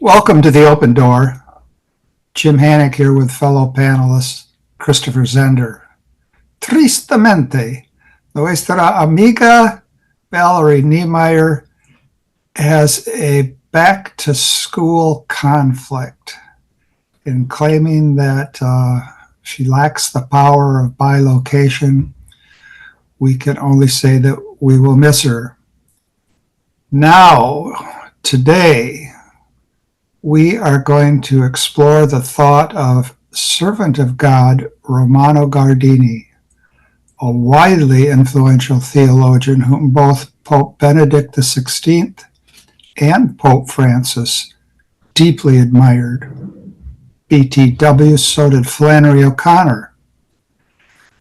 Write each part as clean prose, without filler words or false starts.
Welcome to the Open Door. Jim Hannock here with fellow panelist Christopher Zender. Tristemente, nuestra amiga Valerie Niemeyer has a back-to-school conflict in claiming that she lacks the power of bilocation. We can only say that we will miss her. Now, today, we are going to explore the thought of servant of God Romano Guardini, a widely influential theologian whom both Pope Benedict XVI and Pope Francis deeply admired. BTW, so did Flannery O'Connor.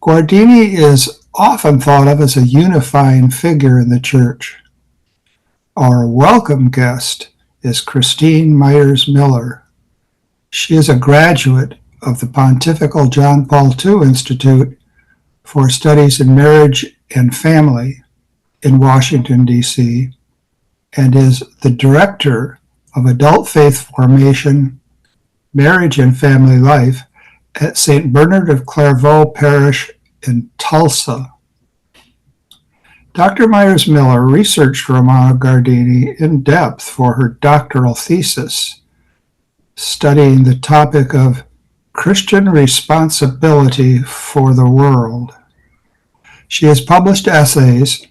Guardini is often thought of as a unifying figure in the Church. Our welcome guest is Christine Myers-Miller. She is a graduate of the Pontifical John Paul II Institute for Studies in Marriage and Family in Washington, D.C., and is the director of Adult Faith Formation, Marriage and Family Life at St. Bernard of Clairvaux Parish in Tulsa. Dr. Myers-Miller researched Romano Guardini in depth for her doctoral thesis, studying the topic of Christian responsibility for the world. She has published essays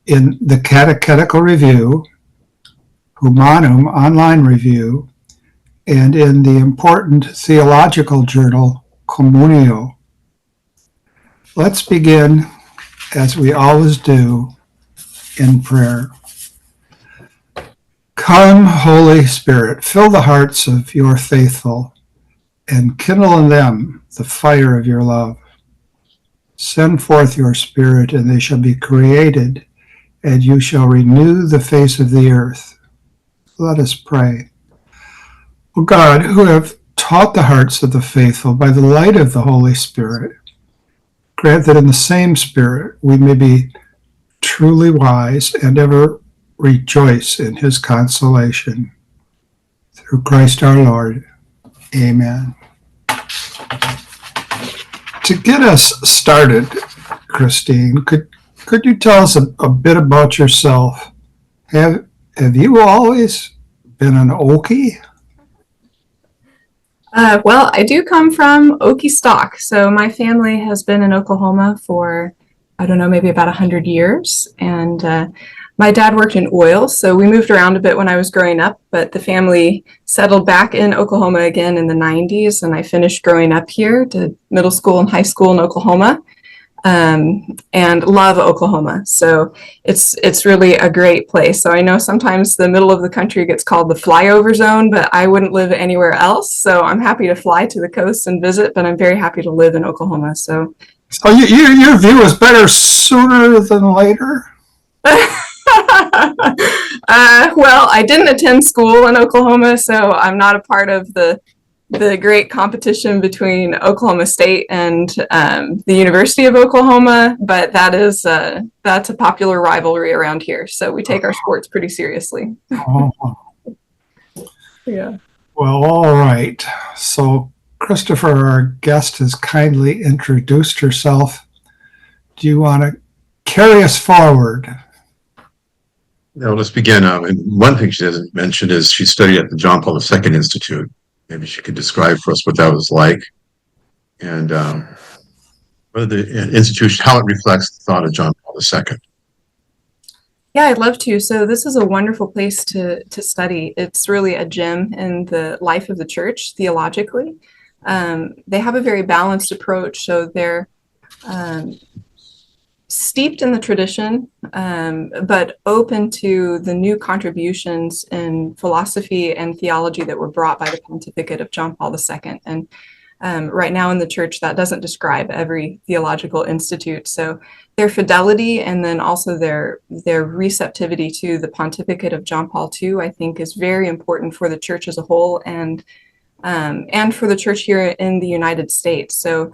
in the Catechetical Review, Humanum online review, and in the important theological journal Communio. Let's begin, as we always do, in prayer. Come, Holy Spirit, fill the hearts of your faithful and kindle in them the fire of your love. Send forth your Spirit, and they shall be created, and you shall renew the face of the earth. Let us pray. O God, who have taught the hearts of the faithful by the light of the Holy Spirit, grant that in the same Spirit we may be truly wise and ever rejoice in his consolation. Through Christ our Lord. Amen. To get us started, Christine, could you tell us a bit about yourself? Have you always been an Okie? Well, I do come from Okie stock, so my family has been in Oklahoma for, I don't know, maybe about 100 years, and my dad worked in oil, so we moved around a bit when I was growing up, but the family settled back in Oklahoma again in the 90s, and I finished growing up here, did middle school and high school in Oklahoma, and love Oklahoma. So it's really a great place. So I know sometimes the middle of the country gets called the flyover zone, but I wouldn't live anywhere else. So I'm happy to fly to the coast and visit, but I'm very happy to live in Oklahoma. So your view is better sooner than later? Well, I didn't attend school in Oklahoma, so I'm not a part of the great competition between Oklahoma State and the University of Oklahoma, but that's a popular rivalry around here. So we take our sports pretty seriously. Oh. Yeah. Well, all right. So Christopher, our guest, has kindly introduced herself. Do you want to carry us forward? Now, let's begin. One thing she hasn't mentioned is she studied at the John Paul II Institute. Maybe she could describe for us what that was like, and whether the institution, how it reflects the thought of John Paul II. Yeah, I'd love to. So this is a wonderful place to study. It's really a gem in the life of the church theologically. They have a very balanced approach, so they're steeped in the tradition, but open to the new contributions in philosophy and theology that were brought by the pontificate of John Paul II. And right now in the church, that doesn't describe every theological institute. So their fidelity and then also their receptivity to the pontificate of John Paul II, I think, is very important for the church as a whole and for the church here in the United States. So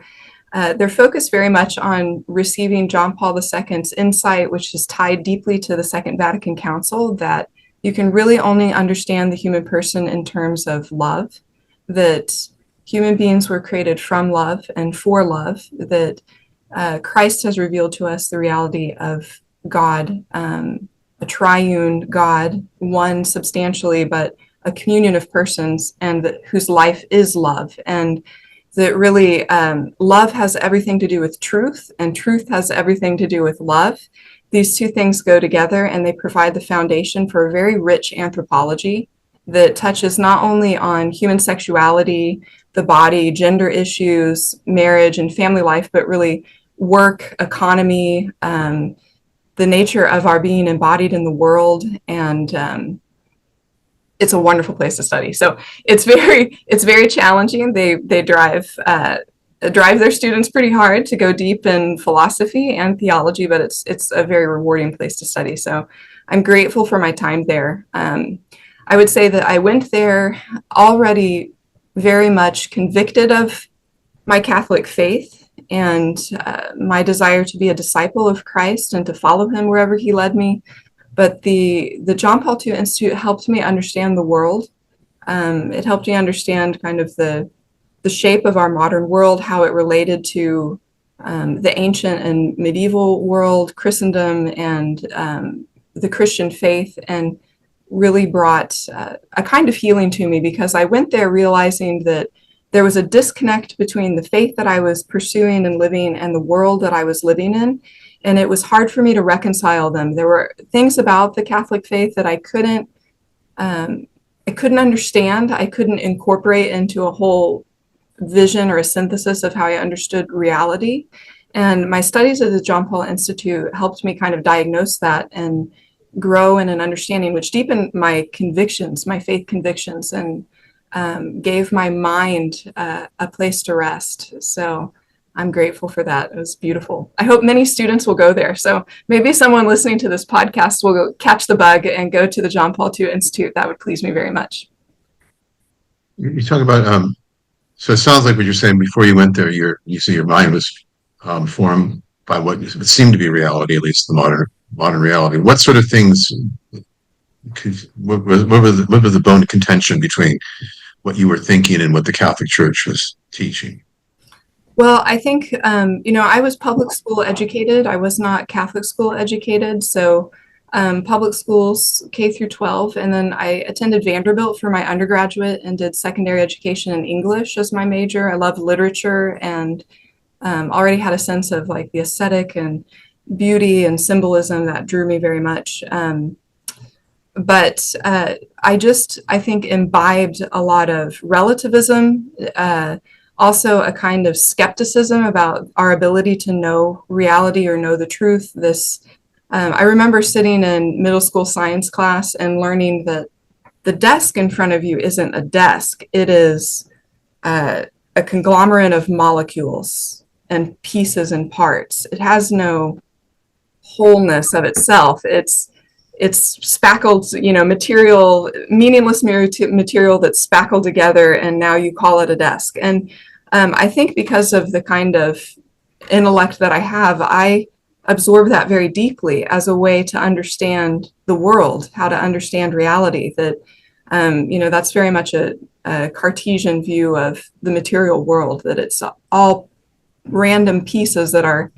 they're focused very much on receiving John Paul II's insight, which is tied deeply to the Second Vatican Council, that you can really only understand the human person in terms of love, that human beings were created from love and for love, that Christ has revealed to us the reality of God, a triune God, one substantially, but a communion of persons, and whose life is love. And that really love has everything to do with truth, and truth has everything to do with love. These two things go together, and they provide the foundation for a very rich anthropology that touches not only on human sexuality, the body, gender issues, marriage and family life, but really work, economy, the nature of our being embodied in the world. And it's a wonderful place to study. So it's very challenging. They drive their students pretty hard to go deep in philosophy and theology, but it's a very rewarding place to study. So I'm grateful for my time there. I would say that I went there already very much convicted of my Catholic faith and my desire to be a disciple of Christ and to follow him wherever he led me. But the John Paul II Institute helped me understand the world. It helped me understand kind of the shape of our modern world, how it related to the ancient and medieval world, Christendom, and the Christian faith, and really brought a kind of healing to me, because I went there realizing that there was a disconnect between the faith that I was pursuing and living and the world that I was living in. And it was hard for me to reconcile them. There were things about the Catholic faith that I couldn't understand. I couldn't incorporate into a whole vision or a synthesis of how I understood reality. And my studies at the John Paul Institute helped me kind of diagnose that and grow in an understanding, which deepened my convictions, my faith convictions, and gave my mind a place to rest. So I'm grateful for that. It was beautiful. I hope many students will go there. So maybe someone listening to this podcast will go catch the bug and go to the John Paul II Institute. That would please me very much. You talk about, so it sounds like what you're saying before you went there, you say your mind was formed by what seemed to be reality, at least the modern reality. What sort of things, what was the bone of contention between what you were thinking and what the Catholic Church was teaching? Well, I think, I was public school educated. I was not Catholic school educated. So public schools, K through 12. And then I attended Vanderbilt for my undergraduate and did secondary education in English as my major. I loved literature and already had a sense of like the aesthetic and beauty and symbolism that drew me very much. But I think imbibed a lot of relativism, also a kind of skepticism about our ability to know reality or know the truth. I remember sitting in middle school science class and learning that the desk in front of you isn't a desk. It is a conglomerate of molecules and pieces and parts. It has no wholeness of itself. It's spackled, material, meaningless material that's spackled together, and now you call it a desk. And I think because of the kind of intellect that I have, I absorb that very deeply as a way to understand the world, how to understand reality. That, that's very much a Cartesian view of the material world, that it's all random pieces that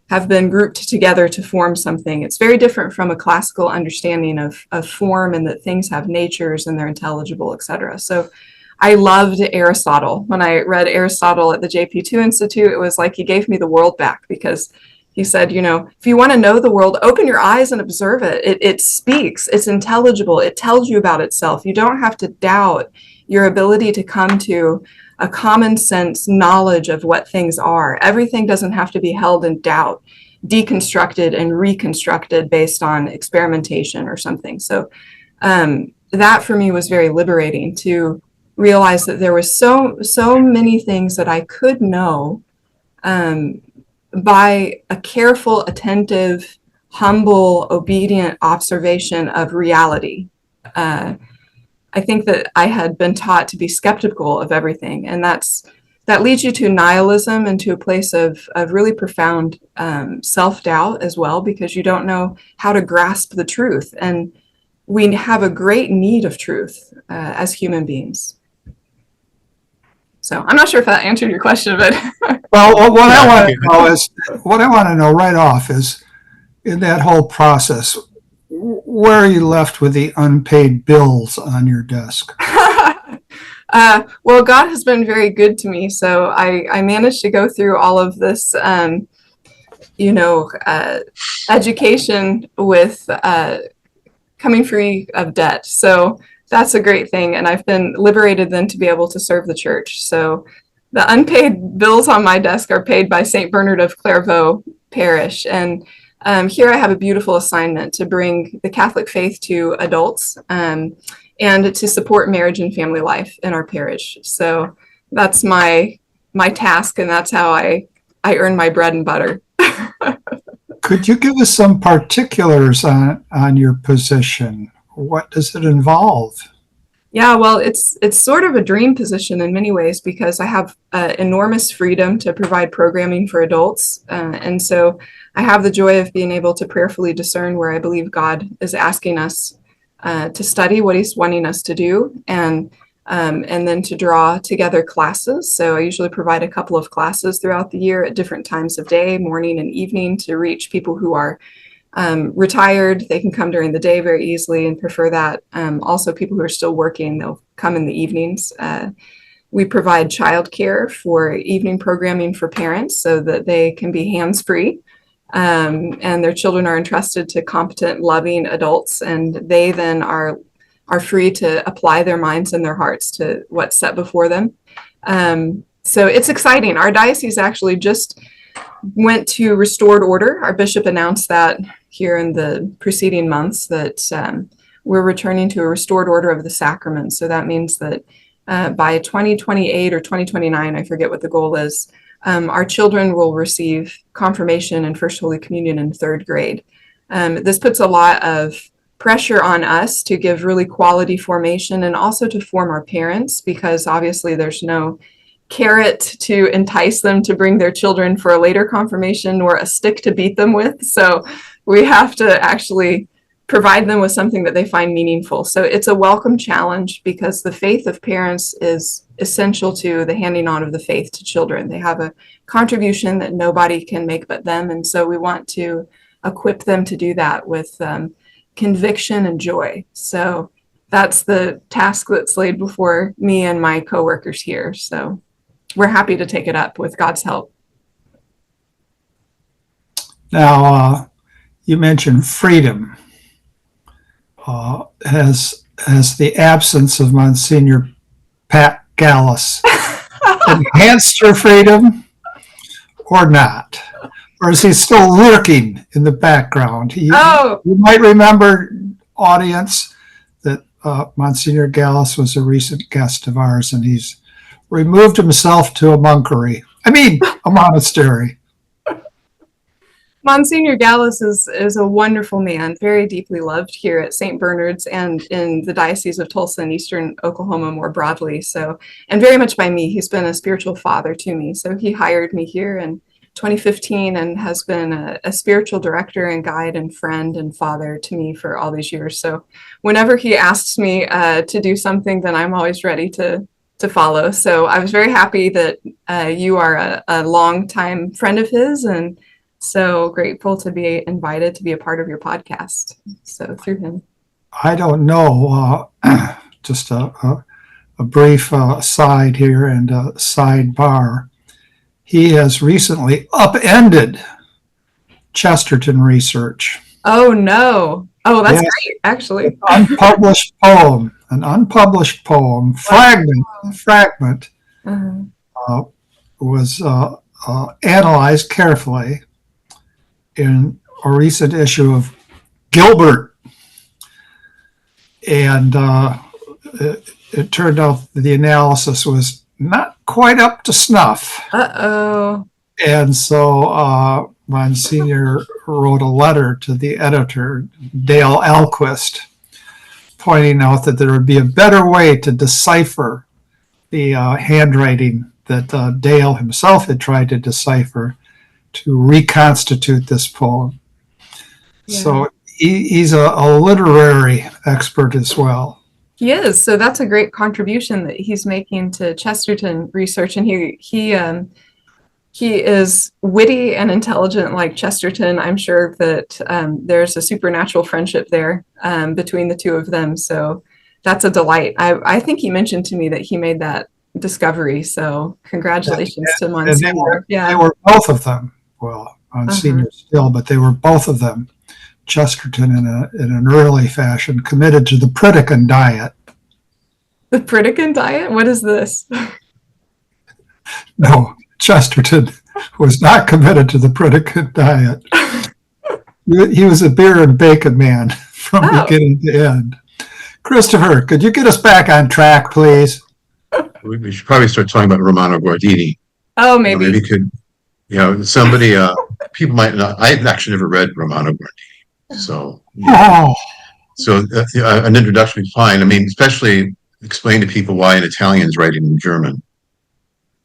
have been grouped together to form something. It's very different from a classical understanding of form, and that things have natures and they're intelligible, etc. So I loved Aristotle. When I read Aristotle at the JP2 Institute, it was like he gave me the world back, because he said, if you want to know the world, open your eyes and observe it. It speaks, it's intelligible, it tells you about itself. You don't have to doubt your ability to come to a common sense knowledge of what things are. Everything doesn't have to be held in doubt, deconstructed and reconstructed based on experimentation or something. So that for me was very liberating, to realize that there was so many things that I could know by a careful, attentive, humble, obedient observation of reality. I think that I had been taught to be skeptical of everything, and that leads you to nihilism and to a place of really profound self-doubt as well, because you don't know how to grasp the truth. And we have a great need of truth as human beings. So I'm not sure if that answered your question, but Well, what I want to know right off is, in that whole process, where are you left with the unpaid bills on your desk? well, God has been very good to me. So I managed to go through all of this, education with coming free of debt. So that's a great thing. And I've been liberated then to be able to serve the church. So the unpaid bills on my desk are paid by St. Bernard of Clairvaux Parish. And here I have a beautiful assignment to bring the Catholic faith to adults and to support marriage and family life in our parish. So that's my task, and that's how I earn my bread and butter. Could you give us some particulars on your position? What does it involve? Yeah, well, it's sort of a dream position in many ways because I have enormous freedom to provide programming for adults. And so I have the joy of being able to prayerfully discern where I believe God is asking us to study, what he's wanting us to do, and then to draw together classes. So I usually provide a couple of classes throughout the year at different times of day, morning and evening, to reach people who are retired. They can come during the day very easily and prefer that. Also, people who are still working, they'll come in the evenings. We provide childcare for evening programming for parents so that they can be hands-free, and their children are entrusted to competent, loving adults, and they then are free to apply their minds and their hearts to what's set before them. So it's exciting. Our diocese actually just went to restored order. Our bishop announced that here in the preceding months, that we're returning to a restored order of the sacraments. So that means that by 2028 or 2029, I forget what the goal is, our children will receive confirmation and First Holy Communion in third grade. This puts a lot of pressure on us to give really quality formation and also to form our parents, because obviously there's no carrot to entice them to bring their children for a later confirmation, nor a stick to beat them with. So we have to actually provide them with something that they find meaningful. So it's a welcome challenge because the faith of parents is essential to the handing on of the faith to children. They have a contribution that nobody can make but them. And so we want to equip them to do that with conviction and joy. So that's the task that's laid before me and my coworkers here. So we're happy to take it up with God's help. Now, you mentioned freedom. Has the absence of Monsignor Pat Gallus enhanced your freedom or not? Or is he still lurking in the background? You might remember, audience, that Monsignor Gallus was a recent guest of ours, and he's removed himself to a monastery. Monsignor Gallus is a wonderful man, very deeply loved here at St. Bernard's and in the Diocese of Tulsa and Eastern Oklahoma more broadly. So, and very much by me. He's been a spiritual father to me. So he hired me here in 2015 and has been a spiritual director and guide and friend and father to me for all these years. So whenever he asks me to do something, then I'm always ready to follow. So I was very happy that you are a longtime friend of his, and so grateful to be invited to be a part of your podcast. So through him. I don't know, just a brief aside here and a sidebar. He has recently upended Chesterton research. Oh, no. Oh, that's great, actually. An unpublished poem, fragment, was analyzed carefully in a recent issue of Gilbert. And it turned out that the analysis was not quite up to snuff. Uh-oh. And so Monsignor wrote a letter to the editor, Dale Alquist, pointing out that there would be a better way to decipher the handwriting that Dale himself had tried to decipher to reconstitute this poem. Yeah. So he's a literary expert as well. He is. So that's a great contribution that he's making to Chesterton research. And he is witty and intelligent like Chesterton. I'm sure that there's a supernatural friendship there between the two of them. So that's a delight. I think he mentioned to me that he made that discovery. So congratulations to Monsignor. They were both of them. Well, Monsignor still, but they were both of them. Chesterton in an early fashion committed to the Pritikin diet. The Pritikin diet? What is this? No, Chesterton was not committed to the Pritikin diet. He was a beer and bacon man from beginning to end. Christopher, could you get us back on track, please? We should probably start talking about Romano Guardini. Oh, maybe. Maybe could, somebody, people might not, I've actually never read Romano Guardini. So, an introduction would be fine. I mean, especially explain to people why an Italian's writing in German.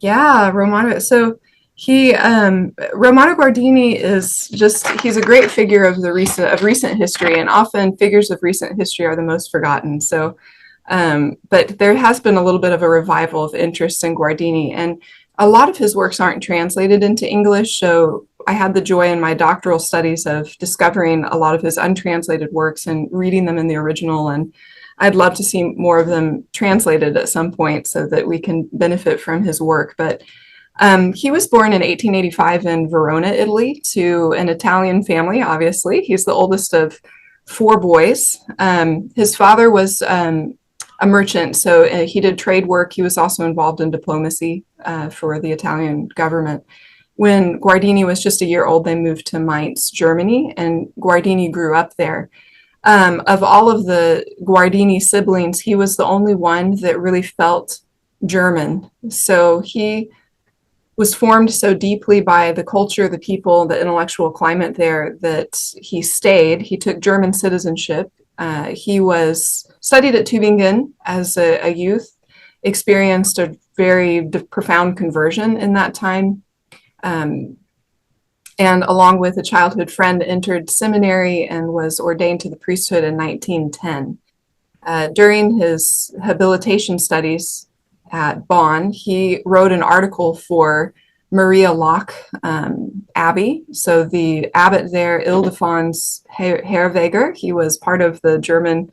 Yeah, Romano. So Romano Guardini he's a great figure of recent history, and often figures of recent history are the most forgotten. So, but there has been a little bit of a revival of interest in Guardini, and a lot of his works aren't translated into English. So I had the joy in my doctoral studies of discovering a lot of his untranslated works and reading them in the original. And I'd love to see more of them translated at some point so that we can benefit from his work. But he was born in 1885 in Verona, Italy, to an Italian family, obviously. He's the oldest of 4 boys. His father was a merchant, so he did trade work. He was also involved in diplomacy for the Italian government. When Guardini was just a year old, they moved to Mainz, Germany, and Guardini grew up there. Of all of the Guardini siblings, he was the only one that really felt German. So he was formed so deeply by the culture, the people, the intellectual climate there that he stayed. He took German citizenship. He studied at Tübingen as a youth, experienced a very profound conversion in that time. And along with a childhood friend, entered seminary and was ordained to the priesthood in 1910. During his habilitation studies at Bonn, he wrote an article for Maria Lach Abbey. So the abbot there, Ildefonс Herweger, he was part of the German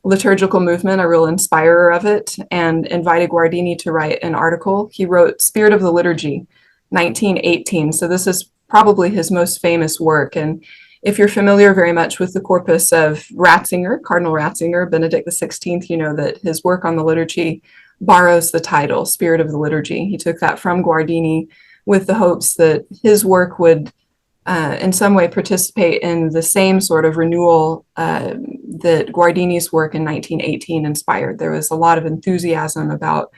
liturgical movement, a real inspirer of it, and invited Guardini to write an article. He wrote Spirit of the Liturgy, 1918. So this is probably his most famous work. And if you're familiar very much with the corpus of Ratzinger, Cardinal Ratzinger, Benedict XVI, you know that his work on the liturgy borrows the title, Spirit of the Liturgy. He took that from Guardini with the hopes that his work would in some way participate in the same sort of renewal that Guardini's work in 1918 inspired. There was a lot of enthusiasm about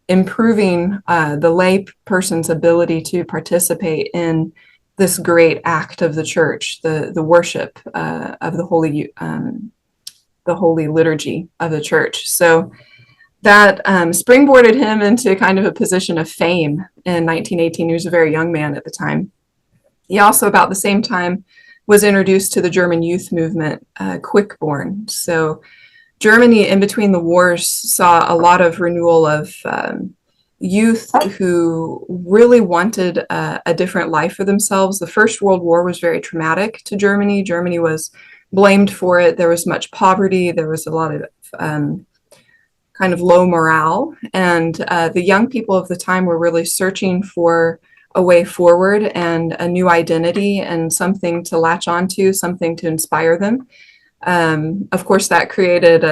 improving the lay person's ability to participate in this great act of the church, the worship of the holy liturgy of the church. So that springboarded him into kind of a position of fame in 1918. He was a very young man at the time. He also, about the same time, was introduced to the German youth movement, Quickborn. So Germany, in between the wars, saw a lot of renewal of youth who really wanted a different life for themselves. The First World War was very traumatic to Germany. Germany was blamed for it. There was much poverty. There was a lot of kind of low morale. And the young people of the time were really searching for a way forward and a new identity and something to latch onto, something to inspire them. Of course, that created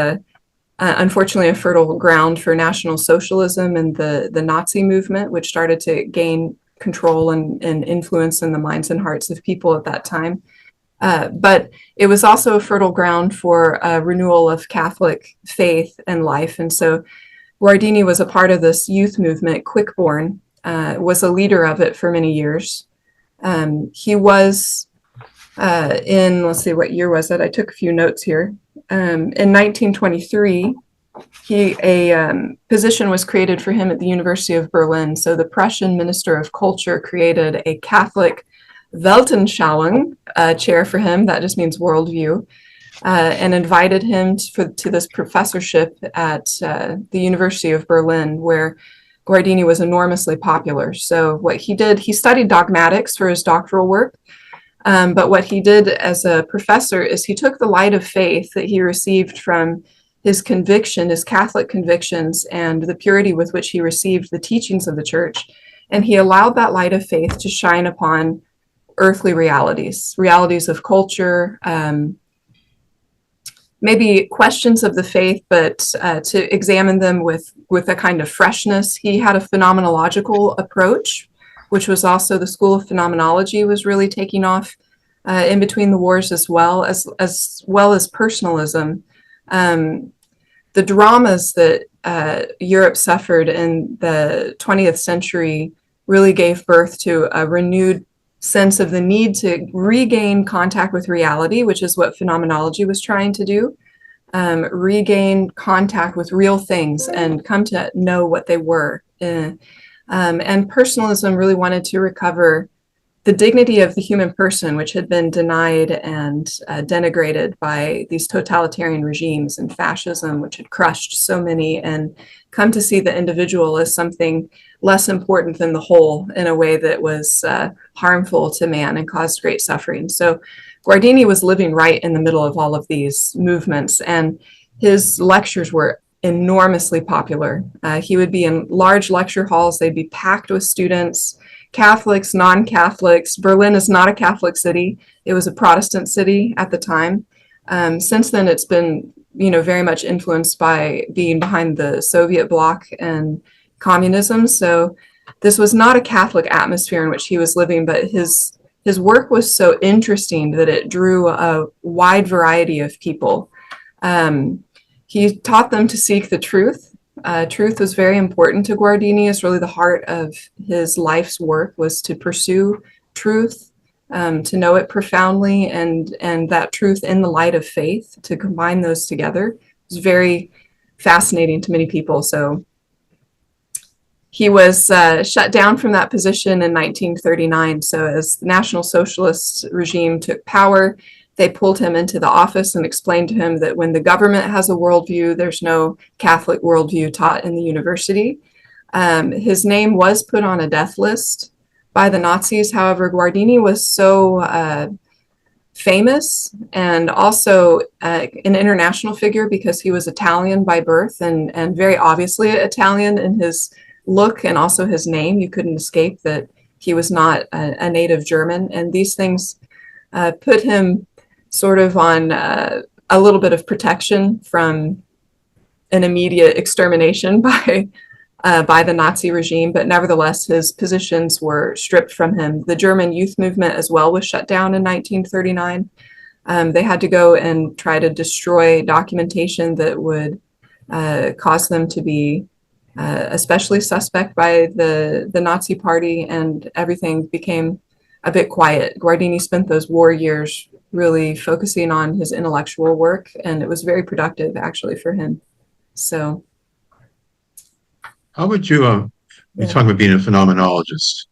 unfortunately a fertile ground for National Socialism and the Nazi movement, which started to gain control and influence in the minds and hearts of people at that time. But it was also a fertile ground for a renewal of Catholic faith and life. And so Guardini was a part of this youth movement, Quickborn, was a leader of it for many years. He was let's see, what year was it? I took a few notes here. In 1923, a position was created for him at the University of Berlin. So the Prussian Minister of Culture created a Catholic Weltanschauung chair for him. That just means worldview. And invited him to this professorship at the University of Berlin, where Guardini was enormously popular. So what he did, he studied dogmatics for his doctoral work, but what he did as a professor is he took the light of faith that he received from his conviction, his Catholic convictions, and the purity with which he received the teachings of the church, and he allowed that light of faith to shine upon earthly realities, realities of culture, maybe questions of the faith, but to examine them with a kind of freshness. He had a phenomenological approach, which was also the school of phenomenology was really taking off in between the wars, as well as personalism. The dramas that Europe suffered in the 20th century really gave birth to a renewed sense of the need to regain contact with reality, which is what phenomenology was trying to do, regain contact with real things and come to know what they were. And personalism really wanted to recover the dignity of the human person, which had been denied and denigrated by these totalitarian regimes and fascism, which had crushed so many, and come to see the individual as something less important than the whole in a way that was harmful to man and caused great suffering. So Guardini was living right in the middle of all of these movements, and his lectures were enormously popular. He would be in large lecture halls. They'd be packed with students, Catholics, non-Catholics. Berlin is not a Catholic city. It was a Protestant city at the time. Since then, it's been, very much influenced by being behind the Soviet bloc and communism. So this was not a Catholic atmosphere in which he was living, but his work was so interesting that it drew a wide variety of people. He taught them to seek the truth. Truth was very important to Guardini. It's really the heart of his life's work, was to pursue truth, to know it profoundly, and that truth in the light of faith, to combine those together. It's very fascinating to many people. So he was shut down from that position in 1939. So as the National Socialist regime took power, they pulled him into the office and explained to him that when the government has a worldview, there's no Catholic worldview taught in the university. His name was put on a death list by the Nazis. However, Guardini was so famous and also an international figure because he was Italian by birth and very obviously Italian in his look and also his name. You couldn't escape that he was not a native German. And these things put him sort of on a little bit of protection from an immediate extermination by the Nazi regime, but nevertheless, his positions were stripped from him. The German youth movement as well was shut down in 1939. They had to go and try to destroy documentation that would cause them to be especially suspect by the Nazi party, and everything became a bit quiet. Guardini spent those war years really focusing on his intellectual work, and it was very productive actually for him. So how would you you're talking about being a phenomenologist,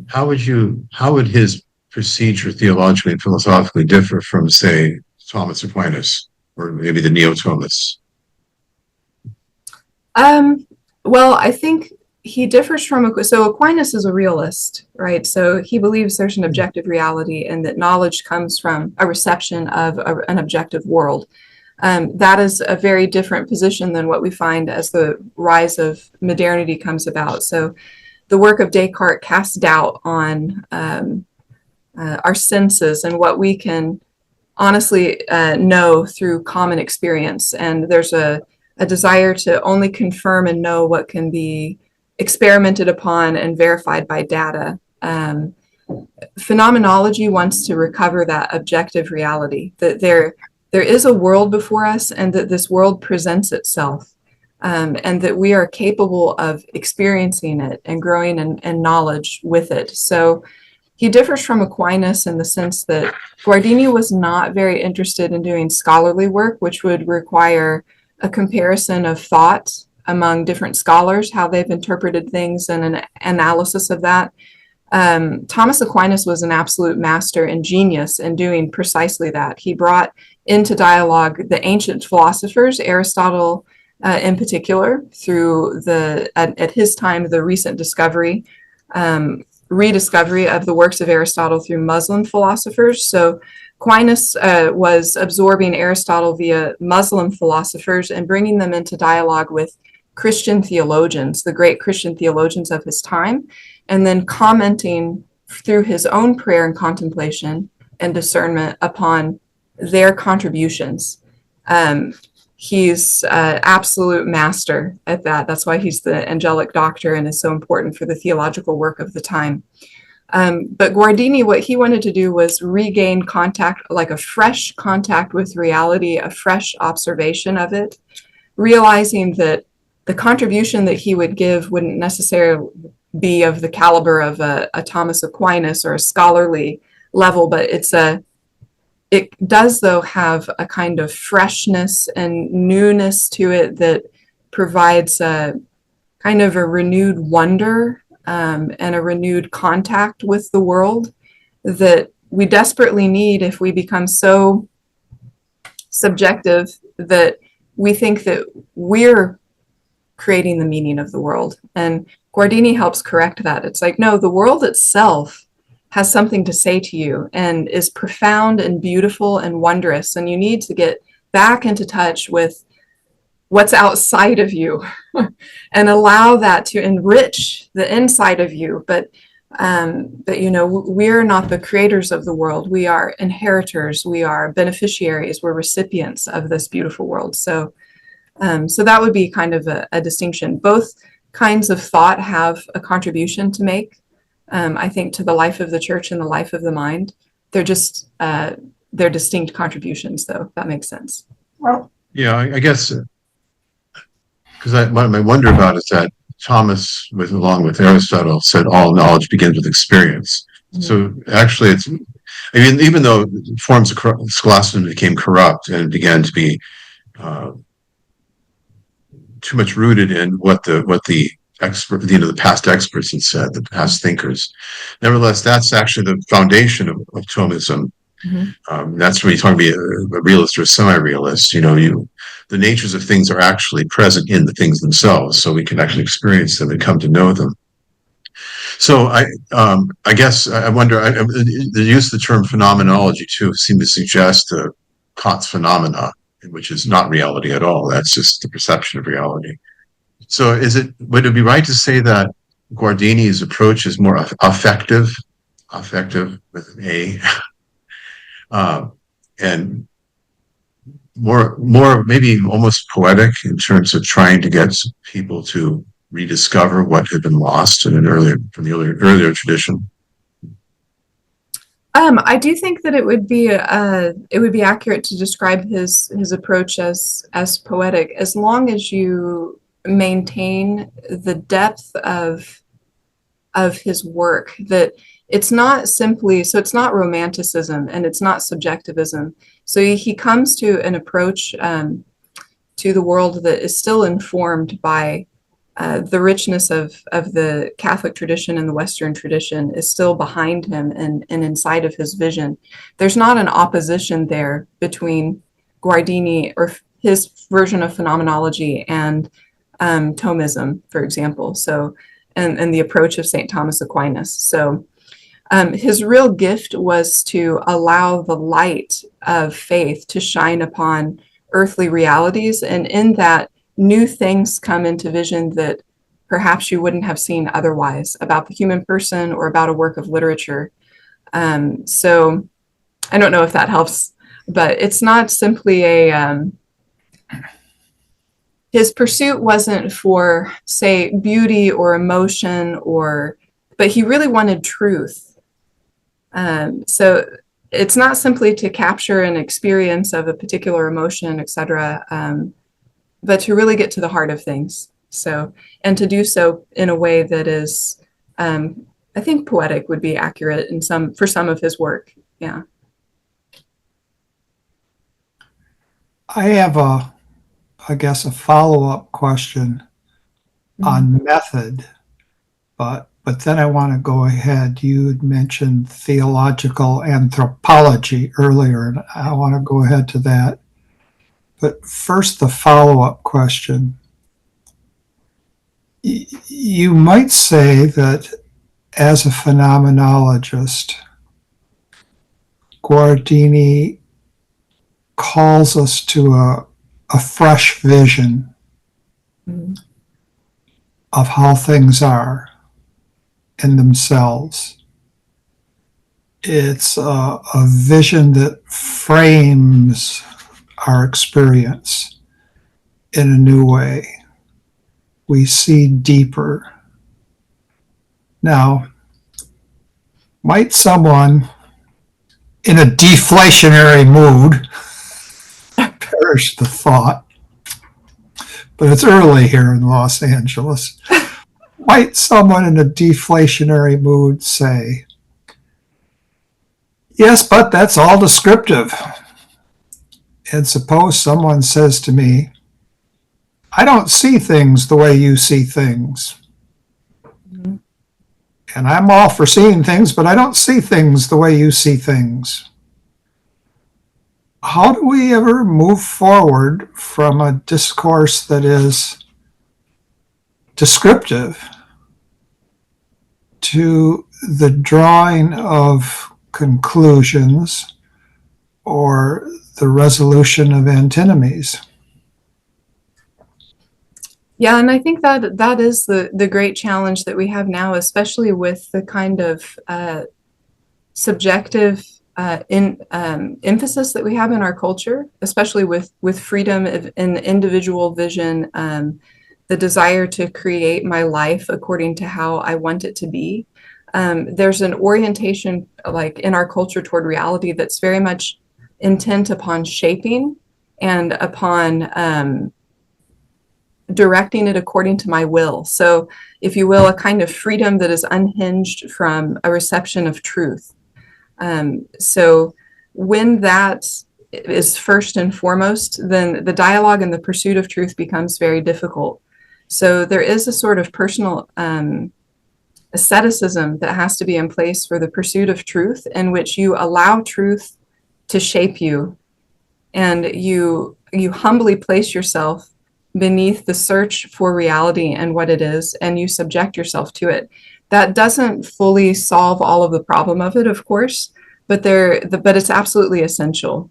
how would his procedure theologically and philosophically differ from, say, Thomas Aquinas or maybe the neo-Thomists? Well, I think he differs from, so Aquinas is a realist, right? So he believes there's an objective reality and that knowledge comes from a reception of an objective world. That is a very different position than what we find as the rise of modernity comes about. So the work of Descartes casts doubt on our senses and what we can honestly know through common experience. And there's a desire to only confirm and know what can be experimented upon and verified by data. Phenomenology wants to recover that objective reality, that there is a world before us and that this world presents itself, and that we are capable of experiencing it and growing in knowledge with it. So he differs from Aquinas in the sense that Guardini was not very interested in doing scholarly work, which would require a comparison of thought among different scholars, how they've interpreted things and an analysis of that. Thomas Aquinas was an absolute master and genius in doing precisely that. He brought into dialogue the ancient philosophers, Aristotle in particular, through at his time, the recent rediscovery of the works of Aristotle through Muslim philosophers. So Aquinas was absorbing Aristotle via Muslim philosophers and bringing them into dialogue with Christian theologians, the great Christian theologians of his time, and then commenting through his own prayer and contemplation and discernment upon their contributions. He's an absolute master at that. That's why he's the angelic doctor and is so important for the theological work of the time. But Guardini, what he wanted to do was regain contact, like a fresh contact with reality, a fresh observation of it, realizing that the contribution that he would give wouldn't necessarily be of the caliber of a Thomas Aquinas or a scholarly level, but it does, though, have a kind of freshness and newness to it that provides a kind of a renewed wonder and a renewed contact with the world that we desperately need if we become so subjective that we think that we're creating the meaning of the world. And Guardini helps correct that. It's like, no, the world itself has something to say to you and is profound and beautiful and wondrous. And you need to get back into touch with what's outside of you and allow that to enrich the inside of you. But you know, we're not the creators of the world. We are inheritors. We are beneficiaries. We're recipients of this beautiful world. So that would be kind of a distinction. Both kinds of thought have a contribution to make, I think, to the life of the church and the life of the mind. They're just, they're distinct contributions, though, if that makes sense. Well, yeah, I guess, because what I wonder about is that Thomas, along with Aristotle, said all knowledge begins with experience. Mm-hmm. So actually, I mean, even though forms of scholasticism became corrupt and began to be too much rooted in what the expert, the past experts had said, the past thinkers. Nevertheless, that's actually the foundation of Thomism. Mm-hmm. That's when you talk about a realist or a semi-realist. You know, the natures of things are actually present in the things themselves, so we can actually experience them and come to know them. So I guess I wonder. The use of the term phenomenology too seemed to suggest Kant's phenomena, which is not reality at all. That's just the perception of reality. So would it be right to say that Guardini's approach is more affective with an A, and more maybe almost poetic in terms of trying to get people to rediscover what had been lost from the earlier tradition? I do think that it would be accurate to describe his approach as poetic, as long as you maintain the depth of his work. That it's not romanticism and it's not subjectivism. So he comes to an approach to the world that is still informed by the richness of the Catholic tradition and the Western tradition is still behind him and inside of his vision. There's not an opposition there between Guardini or his version of phenomenology and Thomism, for example. So, and the approach of St. Thomas Aquinas. So his real gift was to allow the light of faith to shine upon earthly realities, and in that, new things come into vision that perhaps you wouldn't have seen otherwise about the human person or about a work of literature. So I don't know if that helps, but it's not simply his pursuit wasn't for, say, beauty or emotion, but he really wanted truth. So it's not simply to capture an experience of a particular emotion, etc., but to really get to the heart of things. So, and to do so in a way that is, I think poetic would be accurate for some of his work. Yeah. I have I guess a follow-up question on method, but But then I want to go ahead. You had mentioned theological anthropology earlier, and I want to go ahead to that. But first, the follow-up question. You might say that as a phenomenologist, Guardini calls us to a fresh vision of how things are in themselves. It's a vision that frames our experience in a new way. We see deeper. Now, might someone in a deflationary mood, perish the thought, but it's early here in Los Angeles, might someone in a deflationary mood say, yes, but that's all descriptive. And suppose someone says to me, I don't see things the way you see things. Mm-hmm. And I'm all for seeing things, but I don't see things the way you see things. How do we ever move forward from a discourse that is descriptive to the drawing of conclusions or the resolution of antinomies? Yeah, and I think that is the great challenge that we have now, especially with the kind of subjective emphasis that we have in our culture, especially with freedom and individual vision, the desire to create my life according to how I want it to be. There's an orientation, like in our culture, toward reality that's very much intent upon shaping and upon directing it according to my will. So, if you will, a kind of freedom that is unhinged from a reception of truth. So when that is first and foremost, then the dialogue and the pursuit of truth becomes very difficult. So there is a sort of personal asceticism that has to be in place for the pursuit of truth, in which you allow truth to shape you, and you humbly place yourself beneath the search for reality and what it is, and you subject yourself to it. That doesn't fully solve all of the problem of it, of course, but it's absolutely essential.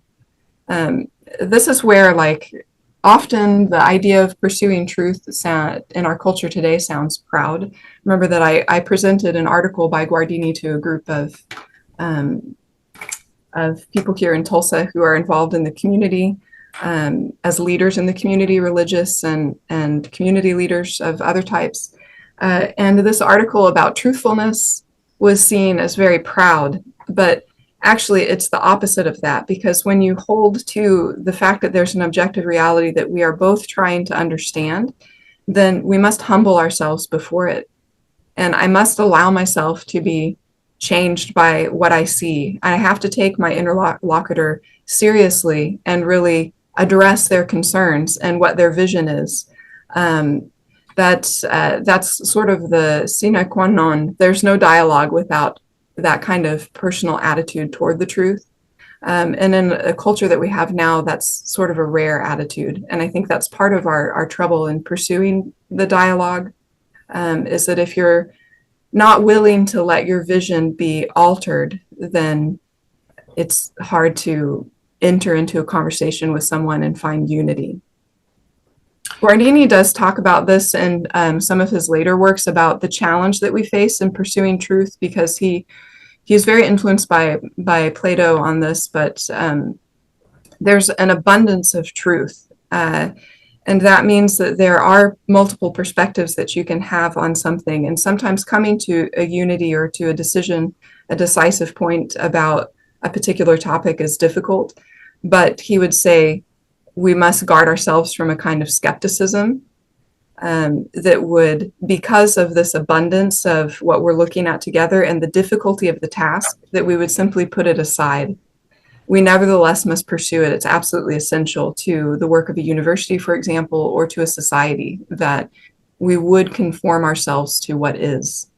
This is where, like, often the idea of pursuing truth in our culture today sounds proud. Remember that I presented an article by Guardini to a group of people here in Tulsa who are involved in the community, as leaders in the community, religious and community leaders of other types. And this article about truthfulness was seen as very proud, but actually it's the opposite of that, because when you hold to the fact that there's an objective reality that we are both trying to understand, then we must humble ourselves before it. And I must allow myself to be changed by what I see. I have to take my interlocutor seriously and really address their concerns and what their vision is. That's sort of the sine qua non. There's no dialogue without that kind of personal attitude toward the truth. And in a culture that we have now, that's sort of a rare attitude. And I think that's part of our trouble in pursuing the dialogue, is that if you're not willing to let your vision be altered, then it's hard to enter into a conversation with someone and find unity. Guardini does talk about this in some of his later works, about the challenge that we face in pursuing truth, because he's very influenced by Plato on this, but there's an abundance of truth. And that means that there are multiple perspectives that you can have on something, and sometimes coming to a unity or to a decision, a decisive point about a particular topic is difficult. But he would say we must guard ourselves from a kind of skepticism that would, because of this abundance of what we're looking at together and the difficulty of the task, that we would simply put it aside. We nevertheless must pursue it. It's absolutely essential to the work of a university, for example, or to a society, that we would conform ourselves to what is.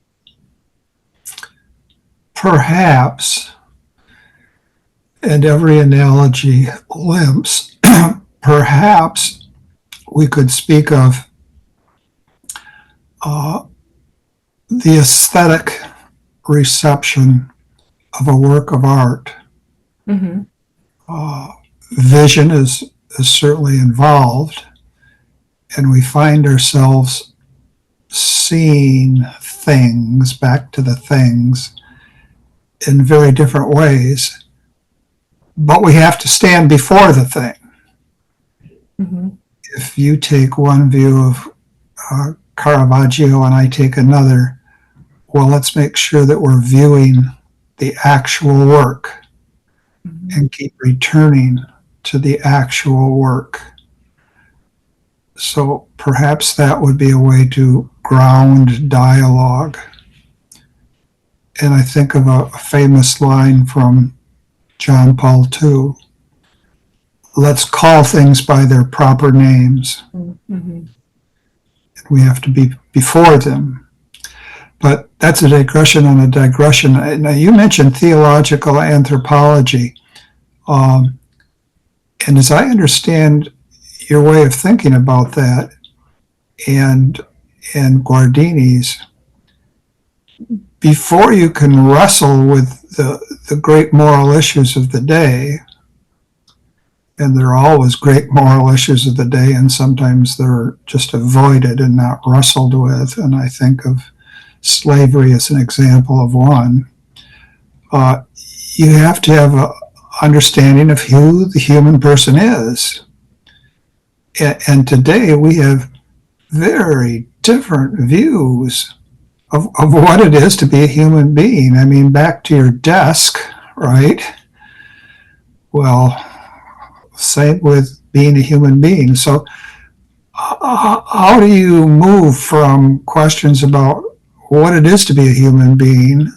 perhaps, and every analogy limps, perhaps we could speak of the aesthetic reception of a work of art. Mm-hmm. Vision is certainly involved, and we find ourselves seeing things, back to the things, in very different ways. But we have to stand before the thing. Mm-hmm. If you take one view of Caravaggio and I take another, well, let's make sure that we're viewing the actual work and keep returning to the actual work. So perhaps that would be a way to ground dialogue. And I think of a famous line from John Paul II. Let's call things by their proper names. Mm-hmm. We have to be before them. But that's a digression on a digression. Now, you mentioned theological anthropology. And as I understand your way of thinking about that, and Guardini's, before you can wrestle with the great moral issues of the day, and there are always great moral issues of the day, and sometimes they're just avoided and not wrestled with, and I think of slavery as an example of one, you have to have an understanding of who the human person is. And today we have very different views of what it is to be a human being. I mean, back to your desk, right? Well, same with being a human being. So how do you move from questions about what it is to be a human being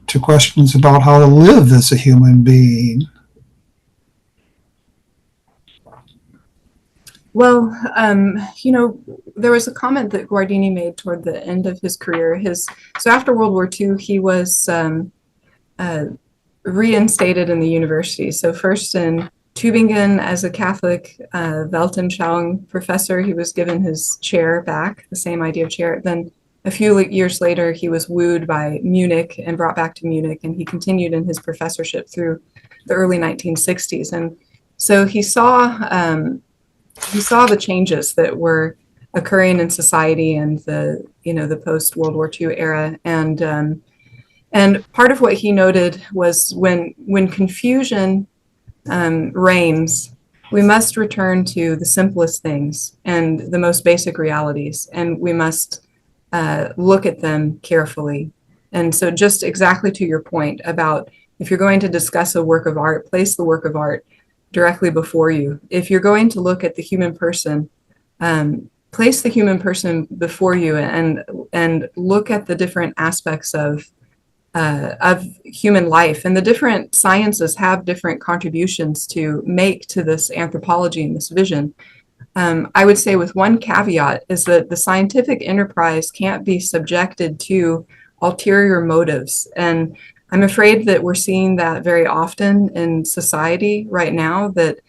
to questions about how to live as a human being? Well, there was a comment that Guardini made toward the end of his career. So after World War II, he was reinstated in the university. So first in Tübingen as a Catholic Weltanschauung professor, he was given his chair back, the same idea of chair. Then a few years later, he was wooed by Munich and brought back to Munich, and he continued in his professorship through the early 1960s. And so he saw the changes that were occurring in society and the post World War II era, and part of what he noted was when confusion reigns, we must return to the simplest things and the most basic realities, and we must look at them carefully. And so, just exactly to your point about if you're going to discuss a work of art, place the work of art directly before you. If you're going to look at the human person, place the human person before you and look at the different aspects of human life. And the different sciences have different contributions to make to this anthropology and this vision. I would say with one caveat is that the scientific enterprise can't be subjected to ulterior motives. And I'm afraid that we're seeing that very often in society right now, that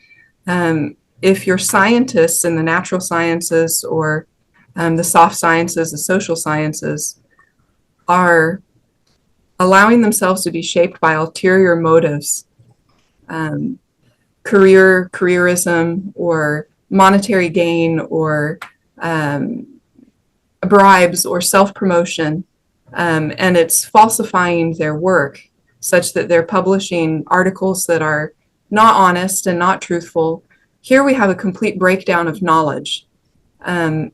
if your scientists in the natural sciences or the soft sciences, the social sciences, are allowing themselves to be shaped by ulterior motives, careerism, or monetary gain, or bribes, or self-promotion, and it's falsifying their work such that they're publishing articles that are not honest and not truthful. Here we have a complete breakdown of knowledge. And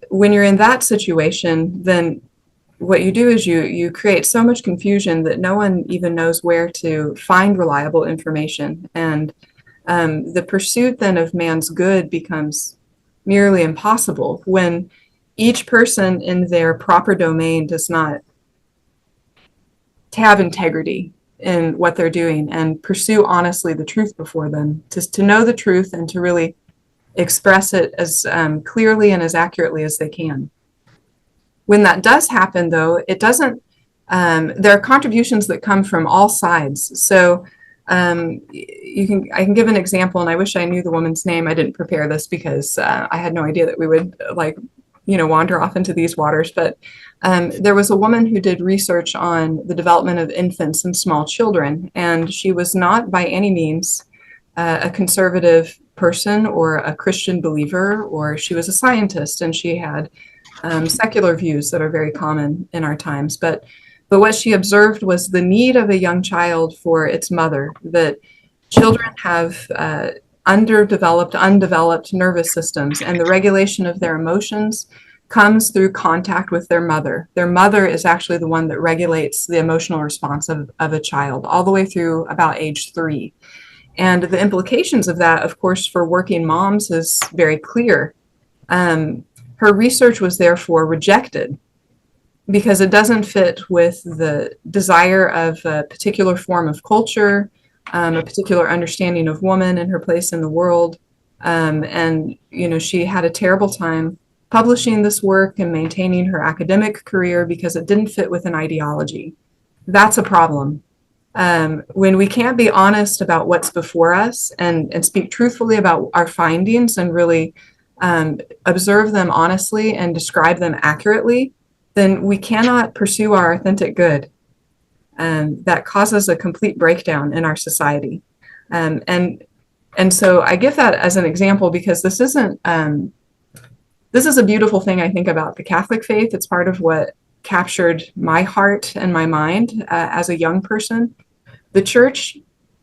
when you're in that situation, then what you do is you create so much confusion that no one even knows where to find reliable information. And the pursuit then of man's good becomes nearly impossible when each person in their proper domain does not have integrity in what they're doing and pursue honestly the truth before them, to know the truth and to really express it as clearly and as accurately as they can. When that does happen, though, it doesn't there are contributions that come from all sides. So I can give an example, and I wish I knew the woman's name. I didn't prepare this because I had no idea that we would wander off into these waters. But there was a woman who did research on the development of infants and small children, and she was not by any means a conservative person or a Christian believer, or she was a scientist, and she had secular views that are very common in our times. But what she observed was the need of a young child for its mother, that children have undeveloped nervous systems, and the regulation of their emotions comes through contact with their mother. Their mother is actually the one that regulates the emotional response of a child all the way through about age 3. And the implications of that, of course, for working moms is very clear. Her research was therefore rejected because it doesn't fit with the desire of a particular form of culture, a particular understanding of woman and her place in the world. And, she had a terrible time publishing this work and maintaining her academic career because it didn't fit with an ideology. That's a problem. When we can't be honest about what's before us and speak truthfully about our findings and really observe them honestly and describe them accurately, then we cannot pursue our authentic good. That causes a complete breakdown in our society. And so I give that as an example because this is a beautiful thing, I think, about the Catholic faith. It's part of what captured my heart and my mind as a young person. The church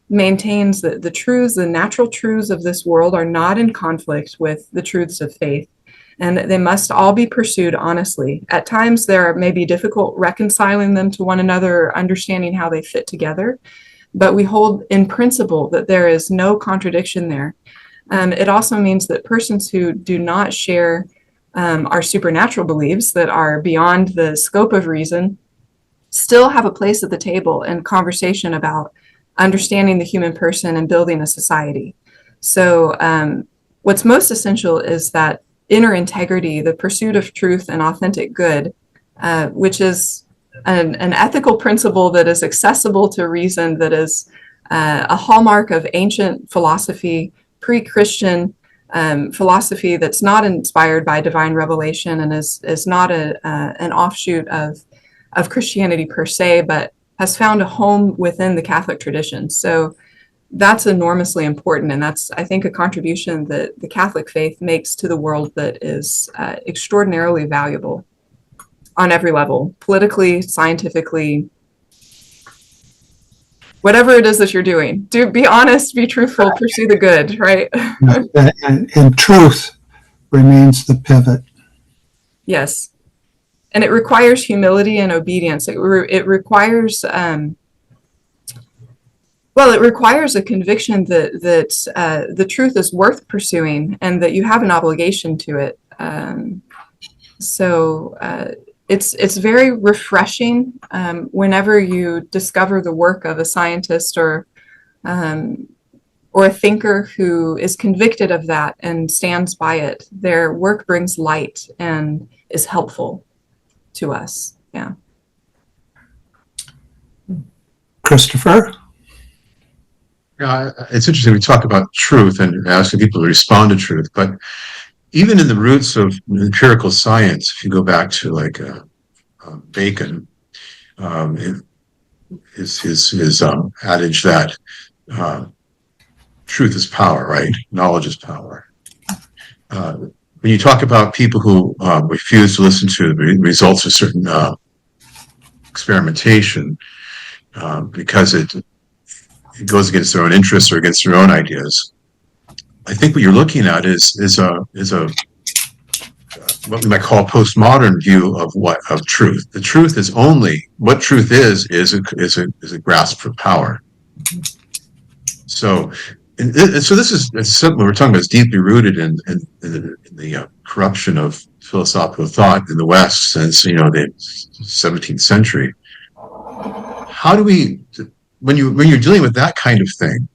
maintains that the truths, the natural truths of this world are not in conflict with the truths of faith, and they must all be pursued honestly. At times, there may be difficult reconciling them to one another, or understanding how they fit together, but we hold in principle that there is no contradiction there. It also means that persons who do not share our supernatural beliefs that are beyond the scope of reason still have a place at the table in conversation about understanding the human person and building a society. So what's most essential is that inner integrity, the pursuit of truth and authentic good, which is an ethical principle that is accessible to reason, that is a hallmark of ancient philosophy, pre-Christian philosophy that's not inspired by divine revelation and is not an offshoot of Christianity per se, but has found a home within the Catholic tradition. So that's enormously important. And that's, I think, a contribution that the Catholic faith makes to the world that is extraordinarily valuable on every level, politically, scientifically, whatever it is that you're doing. Be honest, be truthful, pursue the good, right? And truth remains the pivot. Yes. And it requires humility and obedience. It requires it requires a conviction that the truth is worth pursuing and that you have an obligation to it. It's very refreshing whenever you discover the work of a scientist or a thinker who is convicted of that and stands by it. Their work brings light and is helpful to us. Yeah. Christopher? Yeah, it's interesting. We talk about truth and asking people to respond to truth, but even in the roots of empirical science, if you go back to Bacon, his adage that truth is power, right? Knowledge is power. When you talk about people who refuse to listen to the results of certain experimentation because it goes against their own interests or against their own ideas, I think what you're looking at is a what we might call a postmodern view of truth. The truth is only what truth is a grasp for power. So this is something we're talking about is deeply rooted in the corruption of philosophical thought in the West since the 17th century. How do we, when you're dealing with that kind of thing,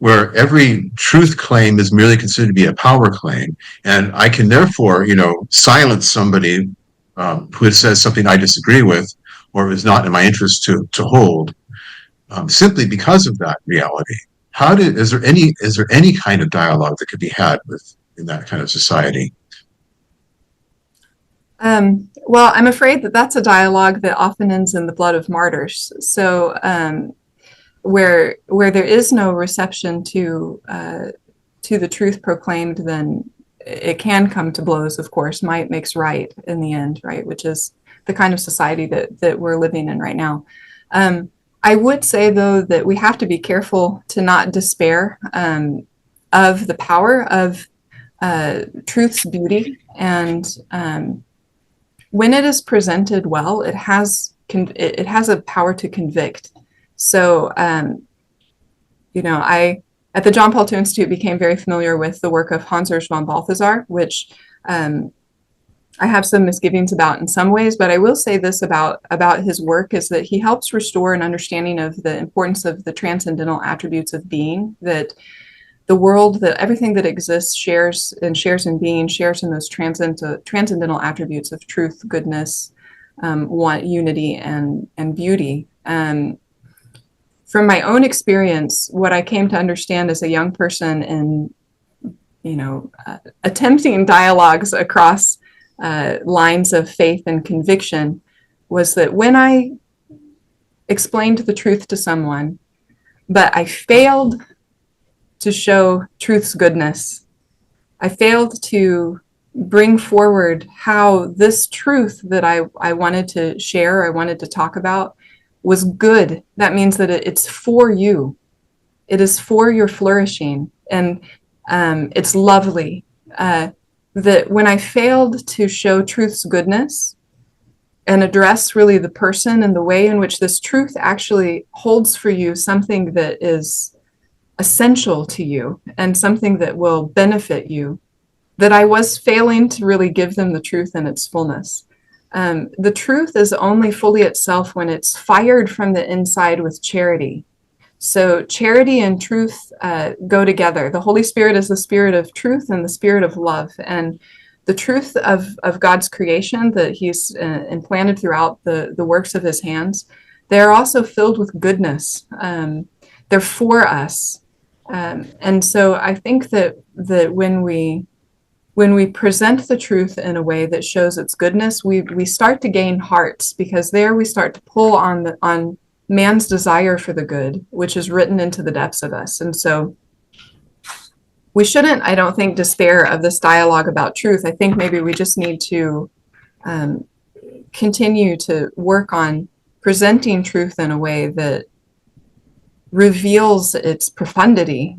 where every truth claim is merely considered to be a power claim, and I can therefore silence somebody who says something I disagree with, or is not in my interest to hold, simply because of that reality. Is there any kind of dialogue that could be had in that kind of society? Well, I'm afraid that that's a dialogue that often ends in the blood of martyrs. So where there is no reception to the truth proclaimed, then it can come to blows. Of course, might makes right in the end, right? Which is the kind of society that we're living in right now. I would say, though, that we have to be careful to not despair of the power of truth's beauty, and when it is presented well, it has a power to convict. So, I at the John Paul II Institute became very familiar with the work of Hans Urs von Balthasar, which I have some misgivings about in some ways, but I will say this about his work is that he helps restore an understanding of the importance of the transcendental attributes of being, that the world, that everything that exists shares in being, shares in those transcendental attributes of truth, goodness, unity, and beauty. From my own experience, what I came to understand as a young person in, attempting dialogues across lines of faith and conviction, was that when I explained the truth to someone, but I failed to show truth's goodness, I failed to bring forward how this truth that I wanted to share, I wanted to talk about, was good. That means that it's for you. It is for your flourishing, and it's lovely. That when I failed to show truth's goodness and address really the person and the way in which this truth actually holds for you something that is essential to you and something that will benefit you, that I was failing to really give them the truth in its fullness. The truth is only fully itself when it's fired from the inside with charity. So charity and truth go together. The Holy Spirit is the spirit of truth and the spirit of love. And the truth of God's creation that he's implanted throughout the works of his hands, they're also filled with goodness. They're for us. And so I think that when we present the truth in a way that shows its goodness, we start to gain hearts, because there we start to pull on man's desire for the good, which is written into the depths of us. And so we shouldn't, I don't think, despair of this dialogue about truth. I think maybe we just need to continue to work on presenting truth in a way that reveals its profundity.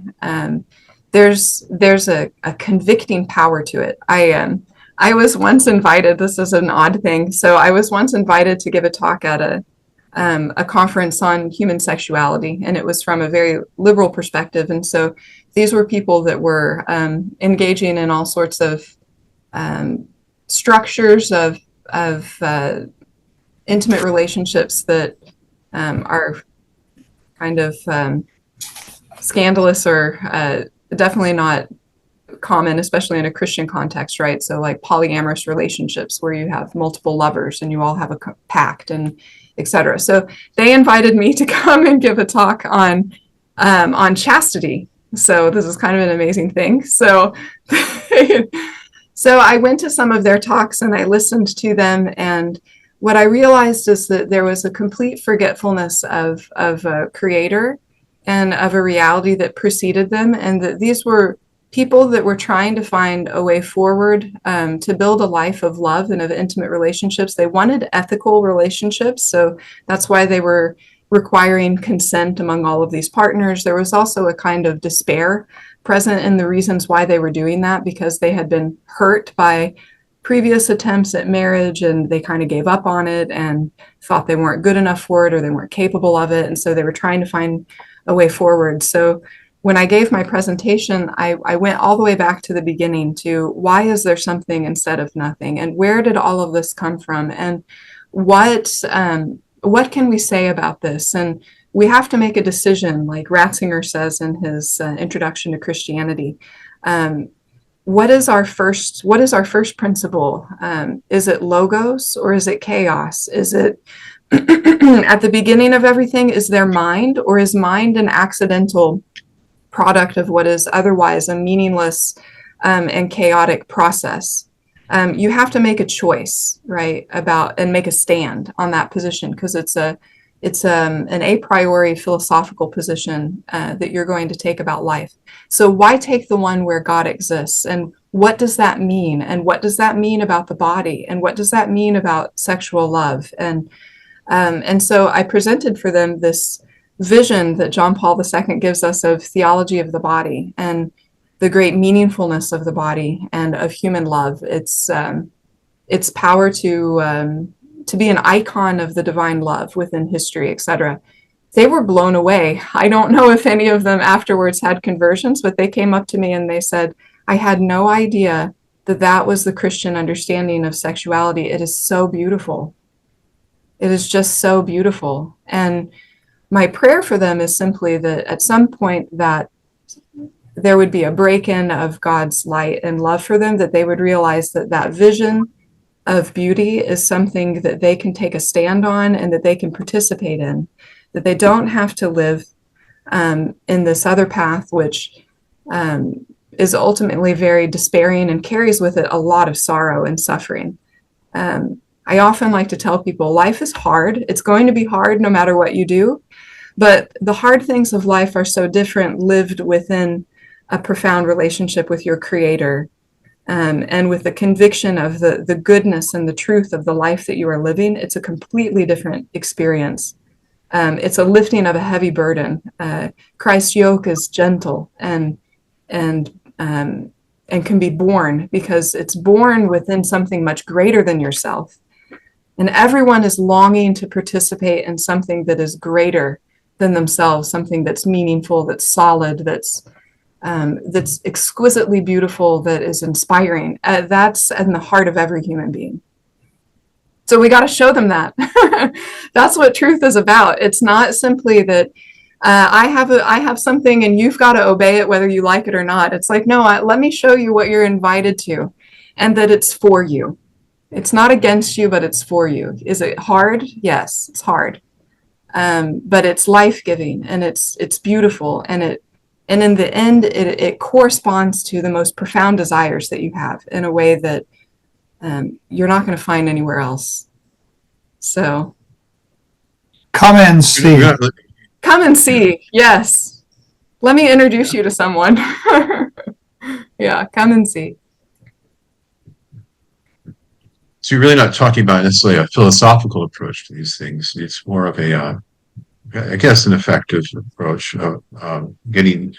There's a convicting power to it. I was once invited, this is an odd thing, so I was once invited to give a talk at a conference on human sexuality, and it was from a very liberal perspective. And so these were people that were engaging in all sorts of structures of intimate relationships that are kind of scandalous, or definitely not common, especially in a Christian context, right? So like polyamorous relationships where you have multiple lovers and you all have a pact, and etc. So they invited me to come and give a talk on chastity. So this is kind of an amazing thing. So I went to some of their talks and I listened to them, and what I realized is that there was a complete forgetfulness of a creator and of a reality that preceded them, and that these were people that were trying to find a way forward to build a life of love and of intimate relationships. They wanted ethical relationships, so that's why they were requiring consent among all of these partners. There was also a kind of despair present in the reasons why they were doing that, because they had been hurt by previous attempts at marriage, and they kind of gave up on it and thought they weren't good enough for it, or they weren't capable of it, and so they were trying to find a way forward. So when I gave my presentation, I went all the way back to the beginning, to why is there something instead of nothing, and where did all of this come from, and what can we say about this? And we have to make a decision, like Ratzinger says in his Introduction to Christianity. What is our first principle? Is it logos or is it chaos? Is it at the beginning of everything is their mind, or is mind an accidental product of what is otherwise a meaningless and chaotic process? You have to make a choice, right, about and make a stand on that position, because it's an a priori philosophical position that you're going to take about life. So why take the one where God exists? And what does that mean? And what does that mean about the body? And what does that mean about sexual love? And so I presented for them this vision that John Paul II gives us of theology of the body and the great meaningfulness of the body and of human love. Its power to be an icon of the divine love within history, etc. They were blown away. I don't know if any of them afterwards had conversions, but they came up to me and they said, I had no idea that that was the Christian understanding of sexuality. It is so beautiful. It is just so beautiful. And my prayer for them is simply that at some point that there would be a break-in of God's light and love for them, that they would realize that that vision of beauty is something that they can take a stand on and that they can participate in, that they don't have to live in this other path, which is ultimately very despairing and carries with it a lot of sorrow and suffering. I often like to tell people life is hard. It's going to be hard no matter what you do, but the hard things of life are so different lived within a profound relationship with your Creator. And with the conviction of the goodness and the truth of the life that you are living. It's a completely different experience. It's a lifting of a heavy burden. Christ's yoke is gentle and can be borne because it's born within something much greater than yourself. And everyone is longing to participate in something that is greater than themselves, something that's meaningful, that's solid, that's exquisitely beautiful, that is inspiring. That's in the heart of every human being. So we got to show them that. That's what truth is about. It's not simply that I have something and you've got to obey it whether you like it or not. It's like, no, let me show you what you're invited to, and that it's for you. It's not against you, but it's for you. Is it hard? Yes, it's hard. But it's life-giving and it's beautiful, and in the end, it corresponds to the most profound desires that you have in a way that you're not going to find anywhere else. So, come and see. Come and see. Yes. Let me introduce you to someone. Yeah, come and see. So you're really not talking about necessarily a philosophical approach to these things. It's more of a, I guess, an effective approach of getting.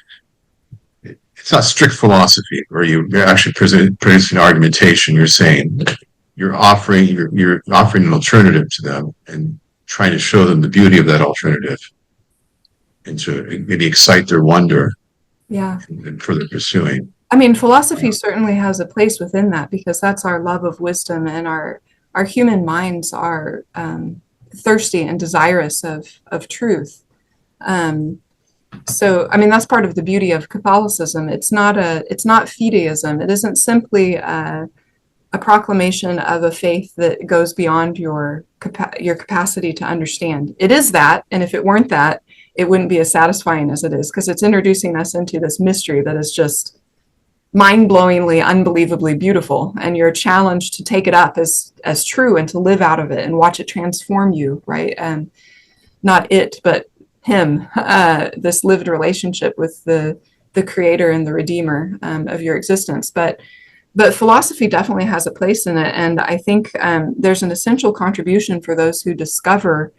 It's not strict philosophy where you're actually producing argumentation. You're saying you're offering an alternative to them and trying to show them the beauty of that alternative and to maybe excite their wonder. Yeah. And further pursuing. I mean, philosophy certainly has a place within that, because that's our love of wisdom, and our human minds are thirsty and desirous of truth. So, I mean, that's part of the beauty of Catholicism. It's not fideism. It isn't simply a proclamation of a faith that goes beyond your capacity to understand. It is that, and if it weren't that, it wouldn't be as satisfying as it is, because it's introducing us into this mystery that is just mind-blowingly, unbelievably beautiful, and you're challenged to take it up as true and to live out of it and watch it transform you, right? And not it, but him, this lived relationship with the Creator and the Redeemer of your existence. But philosophy definitely has a place in it, and I think there's an essential contribution for those who discover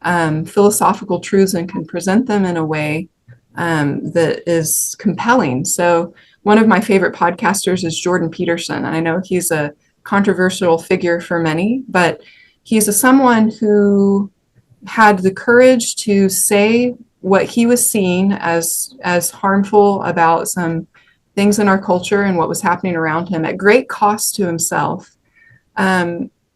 philosophical truths and can present them in a way that is compelling. So one of my favorite podcasters is Jordan Peterson. I know he's a controversial figure for many, but he's someone who had the courage to say what he was seeing as harmful about some things in our culture and what was happening around him at great cost to himself,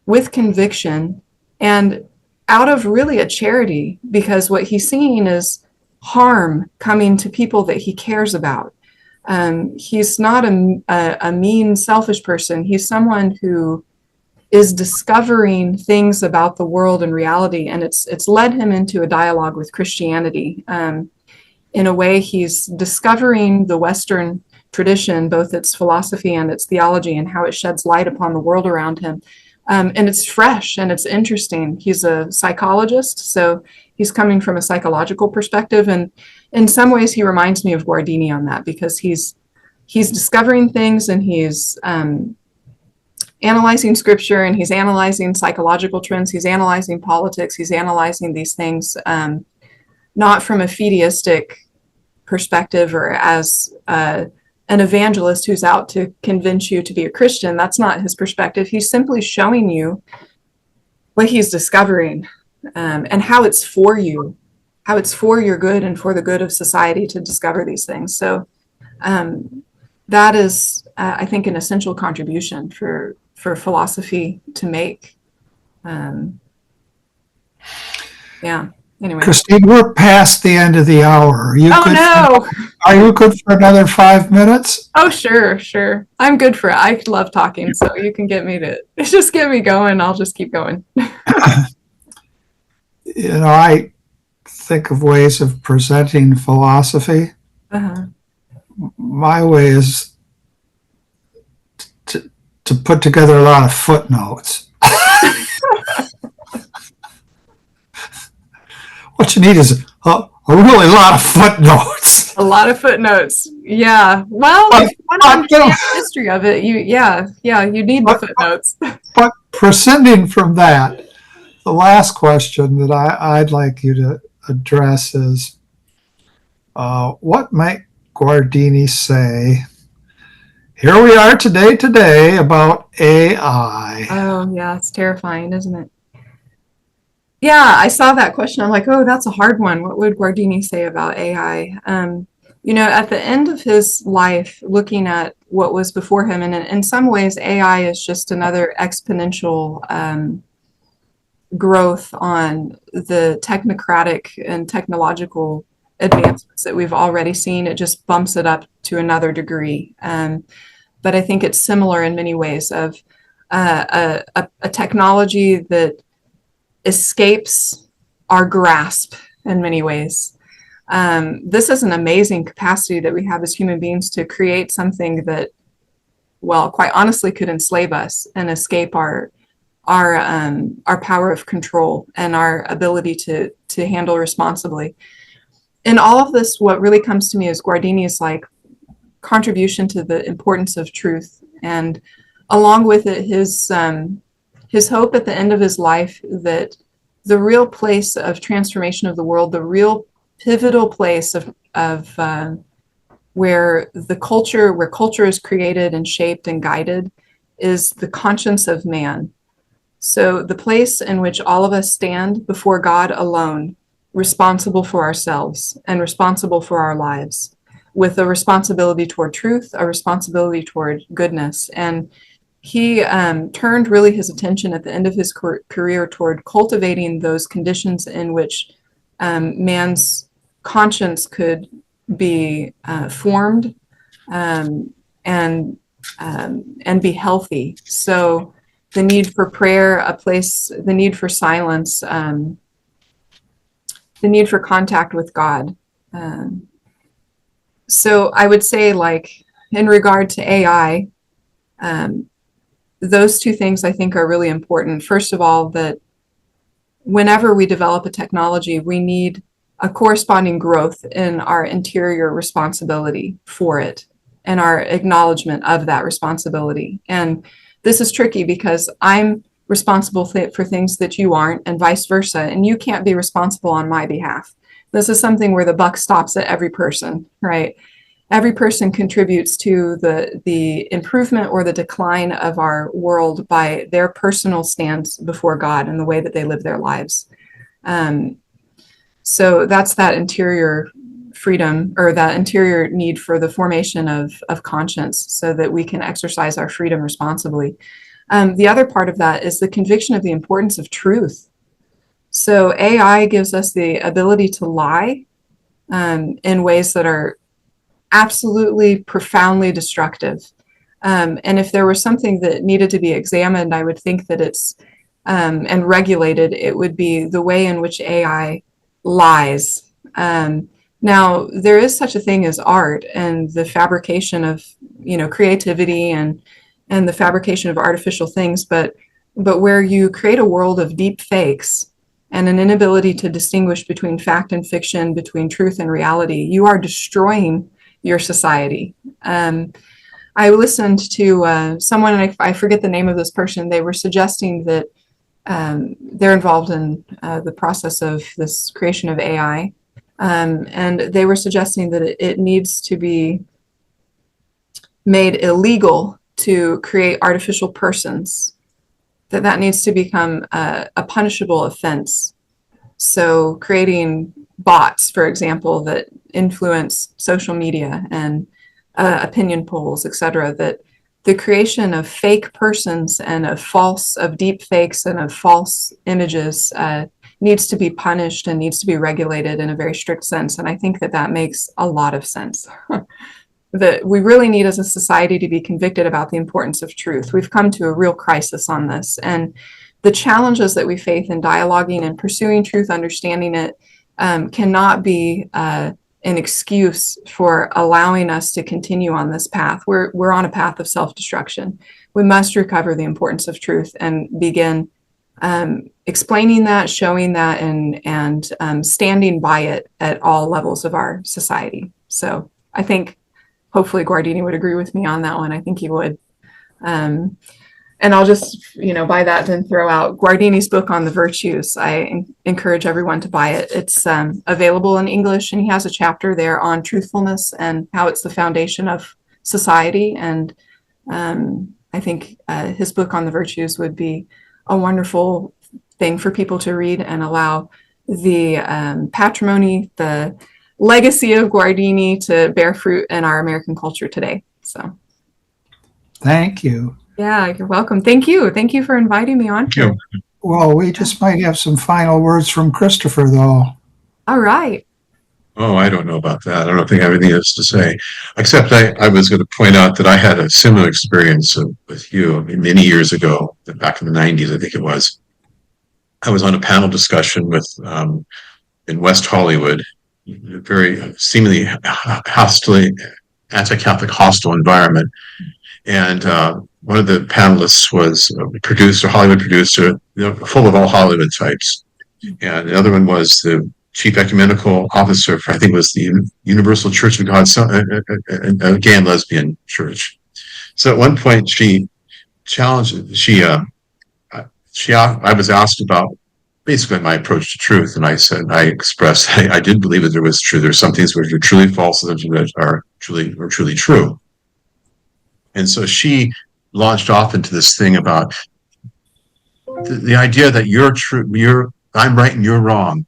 with conviction and out of really a charity, because what he's seeing is harm coming to people that he cares about. He's not a mean, selfish person. He's someone who is discovering things about the world and reality, and it's led him into a dialogue with Christianity. In a way, he's discovering the Western tradition, both its philosophy and its theology, and how it sheds light upon the world around him. And it's fresh and it's interesting. He's a psychologist, so he's coming from a psychological perspective, and in some ways he reminds me of Guardini on that, because he's discovering things, and he's analyzing scripture, and he's analyzing psychological trends, he's analyzing politics, he's analyzing these things not from a fideistic perspective or as an evangelist who's out to convince you to be a Christian. That's not his perspective. He's simply showing you what he's discovering, and how it's for you, how it's for your good and for the good of society to discover these things. So that is, I think, an essential contribution for philosophy to make. Yeah. Anyway. Christine, we're past the end of the hour. Are you are you good for another 5 minutes? Oh, sure. I'm good for it. I love talking, so you can get me to just get me going. I'll just keep going. I think of ways of presenting philosophy. Uh-huh. My way is to put together a lot of footnotes. What you need is a really lot of footnotes. A lot of footnotes. Yeah. Well, if you want to understand the history of it, you need the footnotes. But prescinding from that, the last question that I'd like you to address is, what might Guardini say, here we are today about AI? Oh, yeah, it's terrifying, isn't it? Yeah, I saw that question. I'm like, oh, that's a hard one. What would Guardini say about AI? At the end of his life, looking at what was before him, and in some ways, AI is just another exponential growth on the technocratic and technological advancements that we've already seen. It just bumps it up to another degree. But I think it's similar in many ways of a technology that escapes our grasp in many ways. This is an amazing capacity that we have as human beings to create something that, well, quite honestly, could enslave us and escape our power of control and our ability to handle responsibly. In all of this, what really comes to me is Guardini's contribution to the importance of truth, and along with it, his hope at the end of his life that the real place of transformation of the world, the real pivotal place of where culture is created and shaped and guided, is the conscience of man. So the place in which all of us stand before God alone, responsible for ourselves and responsible for our lives, with a responsibility toward truth, a responsibility toward goodness. And he turned really his attention at the end of his career toward cultivating those conditions in which man's conscience could be formed and be healthy. So the need for prayer, the need for silence, the need for contact with God. So I would say, in regard to AI, those two things I think are really important. First of all, that whenever we develop a technology, we need a corresponding growth in our interior responsibility for it and our acknowledgement of that responsibility. And this is tricky because I'm responsible for things that you aren't, and vice versa, and you can't be responsible on my behalf. This is something where the buck stops at every person, right? Every person contributes to the improvement or the decline of our world by their personal stance before God and the way that they live their lives. So that's that interior freedom, or that interior need for the formation of conscience, so that we can exercise our freedom responsibly. The other part of that is the conviction of the importance of truth. So AI gives us the ability to lie in ways that are absolutely profoundly destructive. And if there was something that needed to be examined, I would think that it's and regulated, it would be the way in which AI lies. Now, there is such a thing as art and the fabrication of, creativity and the fabrication of artificial things, but where you create a world of deep fakes and an inability to distinguish between fact and fiction, between truth and reality, you are destroying your society. I listened to someone, and I forget the name of this person. They were suggesting that they're involved in the process of this creation of AI. And they were suggesting that it needs to be made illegal to create artificial persons, that needs to become a punishable offense. So creating bots, for example, that influence social media and opinion polls, etc., that the creation of fake persons and of deep fakes and of false images needs to be punished and needs to be regulated in a very strict sense. And I think that makes a lot of sense. That we really need as a society to be convicted about the importance of truth. We've come to a real crisis on this. And the challenges that we face in dialoguing and pursuing truth, understanding it, cannot be an excuse for allowing us to continue on this path. We're on a path of self-destruction. We must recover the importance of truth and begin explaining that, showing that, and standing by it at all levels of our society. So I think hopefully Guardini would agree with me on that one. I think he would. And I'll just, by that then throw out Guardini's book on the virtues. I encourage everyone to buy it. It's available in English, and he has a chapter there on truthfulness and how it's the foundation of society. And I think his book on the virtues would be a wonderful thing for people to read and allow the patrimony, the legacy of Guardini to bear fruit in our American culture today. So, Thank you. yeah, you're welcome. Thank you. Thank you for inviting me on. Thank you. Well, we just might have some final words from Christopher, though. All right. Oh, I don't know about that. I don't think I have anything else to say, except I was going to point out that I had a similar experience with you many years ago, back in the 90s, I think it was. I was on a panel discussion with in West Hollywood, a very seemingly hostile, anti-Catholic hostile environment. And one of the panelists was a Hollywood producer, full of all Hollywood types. And the other one was the chief ecumenical officer for, I think it was the Universal Church of God, a gay and lesbian church. So at one point she challenged, I was asked about basically my approach to truth. And I expressed, I did believe that there was truth. There's some things which are truly false and that are truly true. And so she launched off into this thing about the idea that I'm right and you're wrong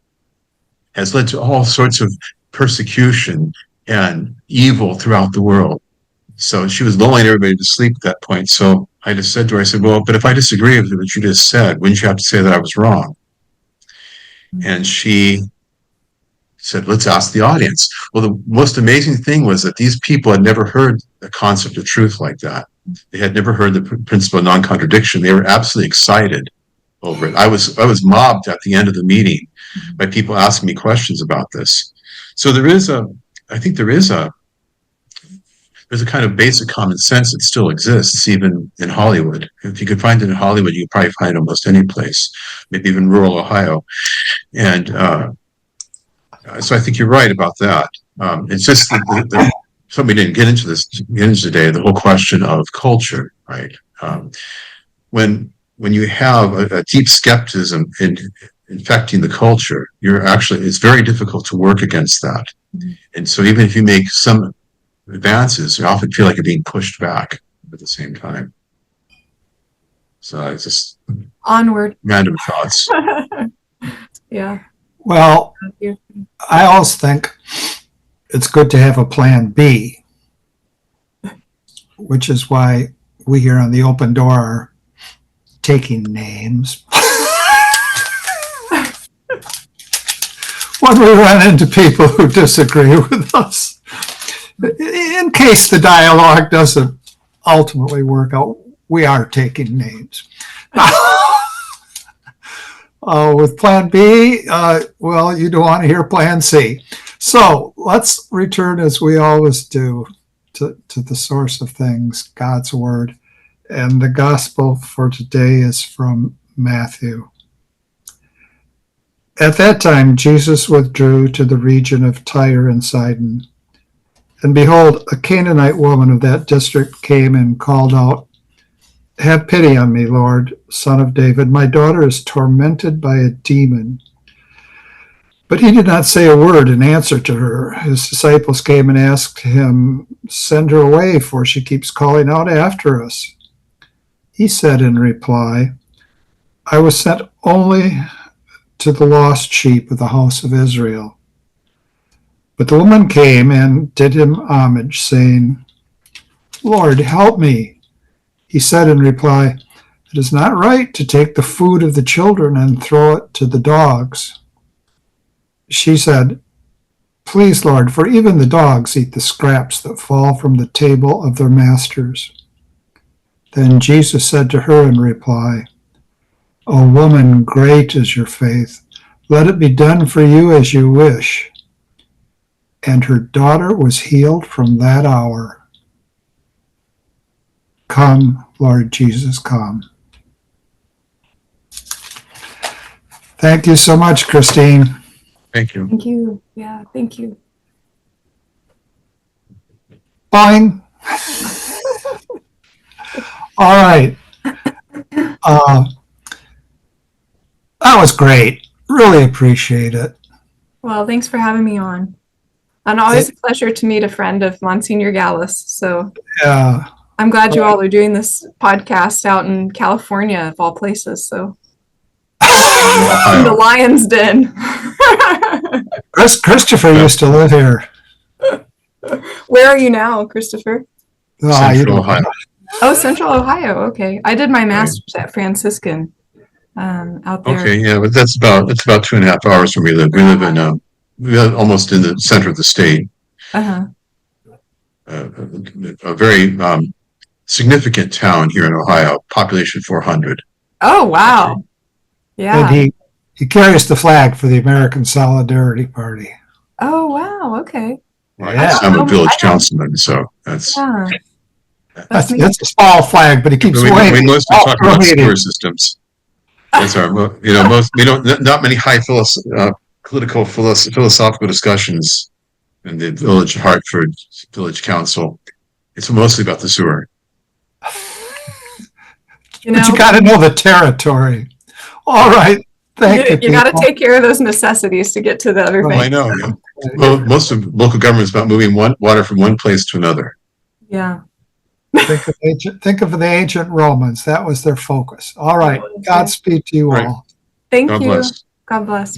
has led to all sorts of persecution and evil throughout the world. So she was lulling everybody to sleep at that point. So I just said to her, I said, well, but if I disagree with what you just said, wouldn't you have to say that I was wrong? And she said, let's ask the audience. Well, the most amazing thing was that these people had never heard the concept of truth like that. They had never heard the principle of non-contradiction. They were absolutely excited over it. I was mobbed at the end of the meeting by people asking me questions about this. So there's a kind of basic common sense that still exists even in Hollywood. If you could find it in Hollywood, you could probably find it almost any place, maybe even rural Ohio. And so I think you're right about that. It's just something we didn't get into today, the whole question of culture, right? When you have a deep skepticism infecting the culture, it's very difficult to work against that. And so even if you make some advances, you often feel like you're being pushed back at the same time. So it's just Onward. Random thoughts. Yeah. Well, I always think it's good to have a plan B, which is why we here on the Open Door are taking names. When we run into people who disagree with us, in case the dialogue doesn't ultimately work out. We are taking names. With Plan B, well, you don't want to hear Plan C. So let's return, as we always do, to the source of things, God's Word. And the gospel for today is from Matthew. At that time, Jesus withdrew to the region of Tyre and Sidon. And behold, a Canaanite woman of that district came and called out, "Have pity on me, Lord, Son of David. My daughter is tormented by a demon." But he did not say a word in answer to her. His disciples came and asked him, "Send her away, for she keeps calling out after us." He said in reply, "I was sent only to the lost sheep of the house of Israel." But the woman came and did him homage, saying, "Lord, help me." He said in reply, "It is not right to take the food of the children and throw it to the dogs." She said, "Please, Lord, for even the dogs eat the scraps that fall from the table of their masters." Then Jesus said to her in reply, "O woman, great is your faith. Let it be done for you as you wish." And her daughter was healed from that hour. Come, Lord Jesus, come. Thank you so much, Christine. Thank you. Thank you. Yeah, thank you. Boing. All right. That was great. Really appreciate it. Well, thanks for having me on. And always a pleasure to meet a friend of Monsignor Gallus. So Yeah. I'm glad you all are doing this podcast out in California, of all places. So in the Lion's Den. Christopher used to live here. Where are you now, Christopher? Central Ohio. Oh, Central Ohio. Okay. I did my master's at Franciscan out there. Okay, yeah, but it's about 2.5 hours from where we live. We live almost in the center of the state. Uh-huh. A very significant town here in Ohio, population 400. Oh, wow. Yeah. And he carries the flag for the American Solidarity Party. Oh, wow. Okay. Yeah. I'm a village councilman, so that's. Yeah. It's a small flag, but he keeps waving. We mostly talk about sewer systems. That's our, not many high political philosophical discussions in the Village Hartford Village Council. It's mostly about the sewer. But you got to know the territory. All right. Thank you. You got to take care of those necessities to get to the other thing. I know. Yeah. Well, most of local government is about moving water from one place to another. Yeah. Think of the ancient Romans. That was their focus. All right. Godspeed to you all. Thank God you. bless. God bless.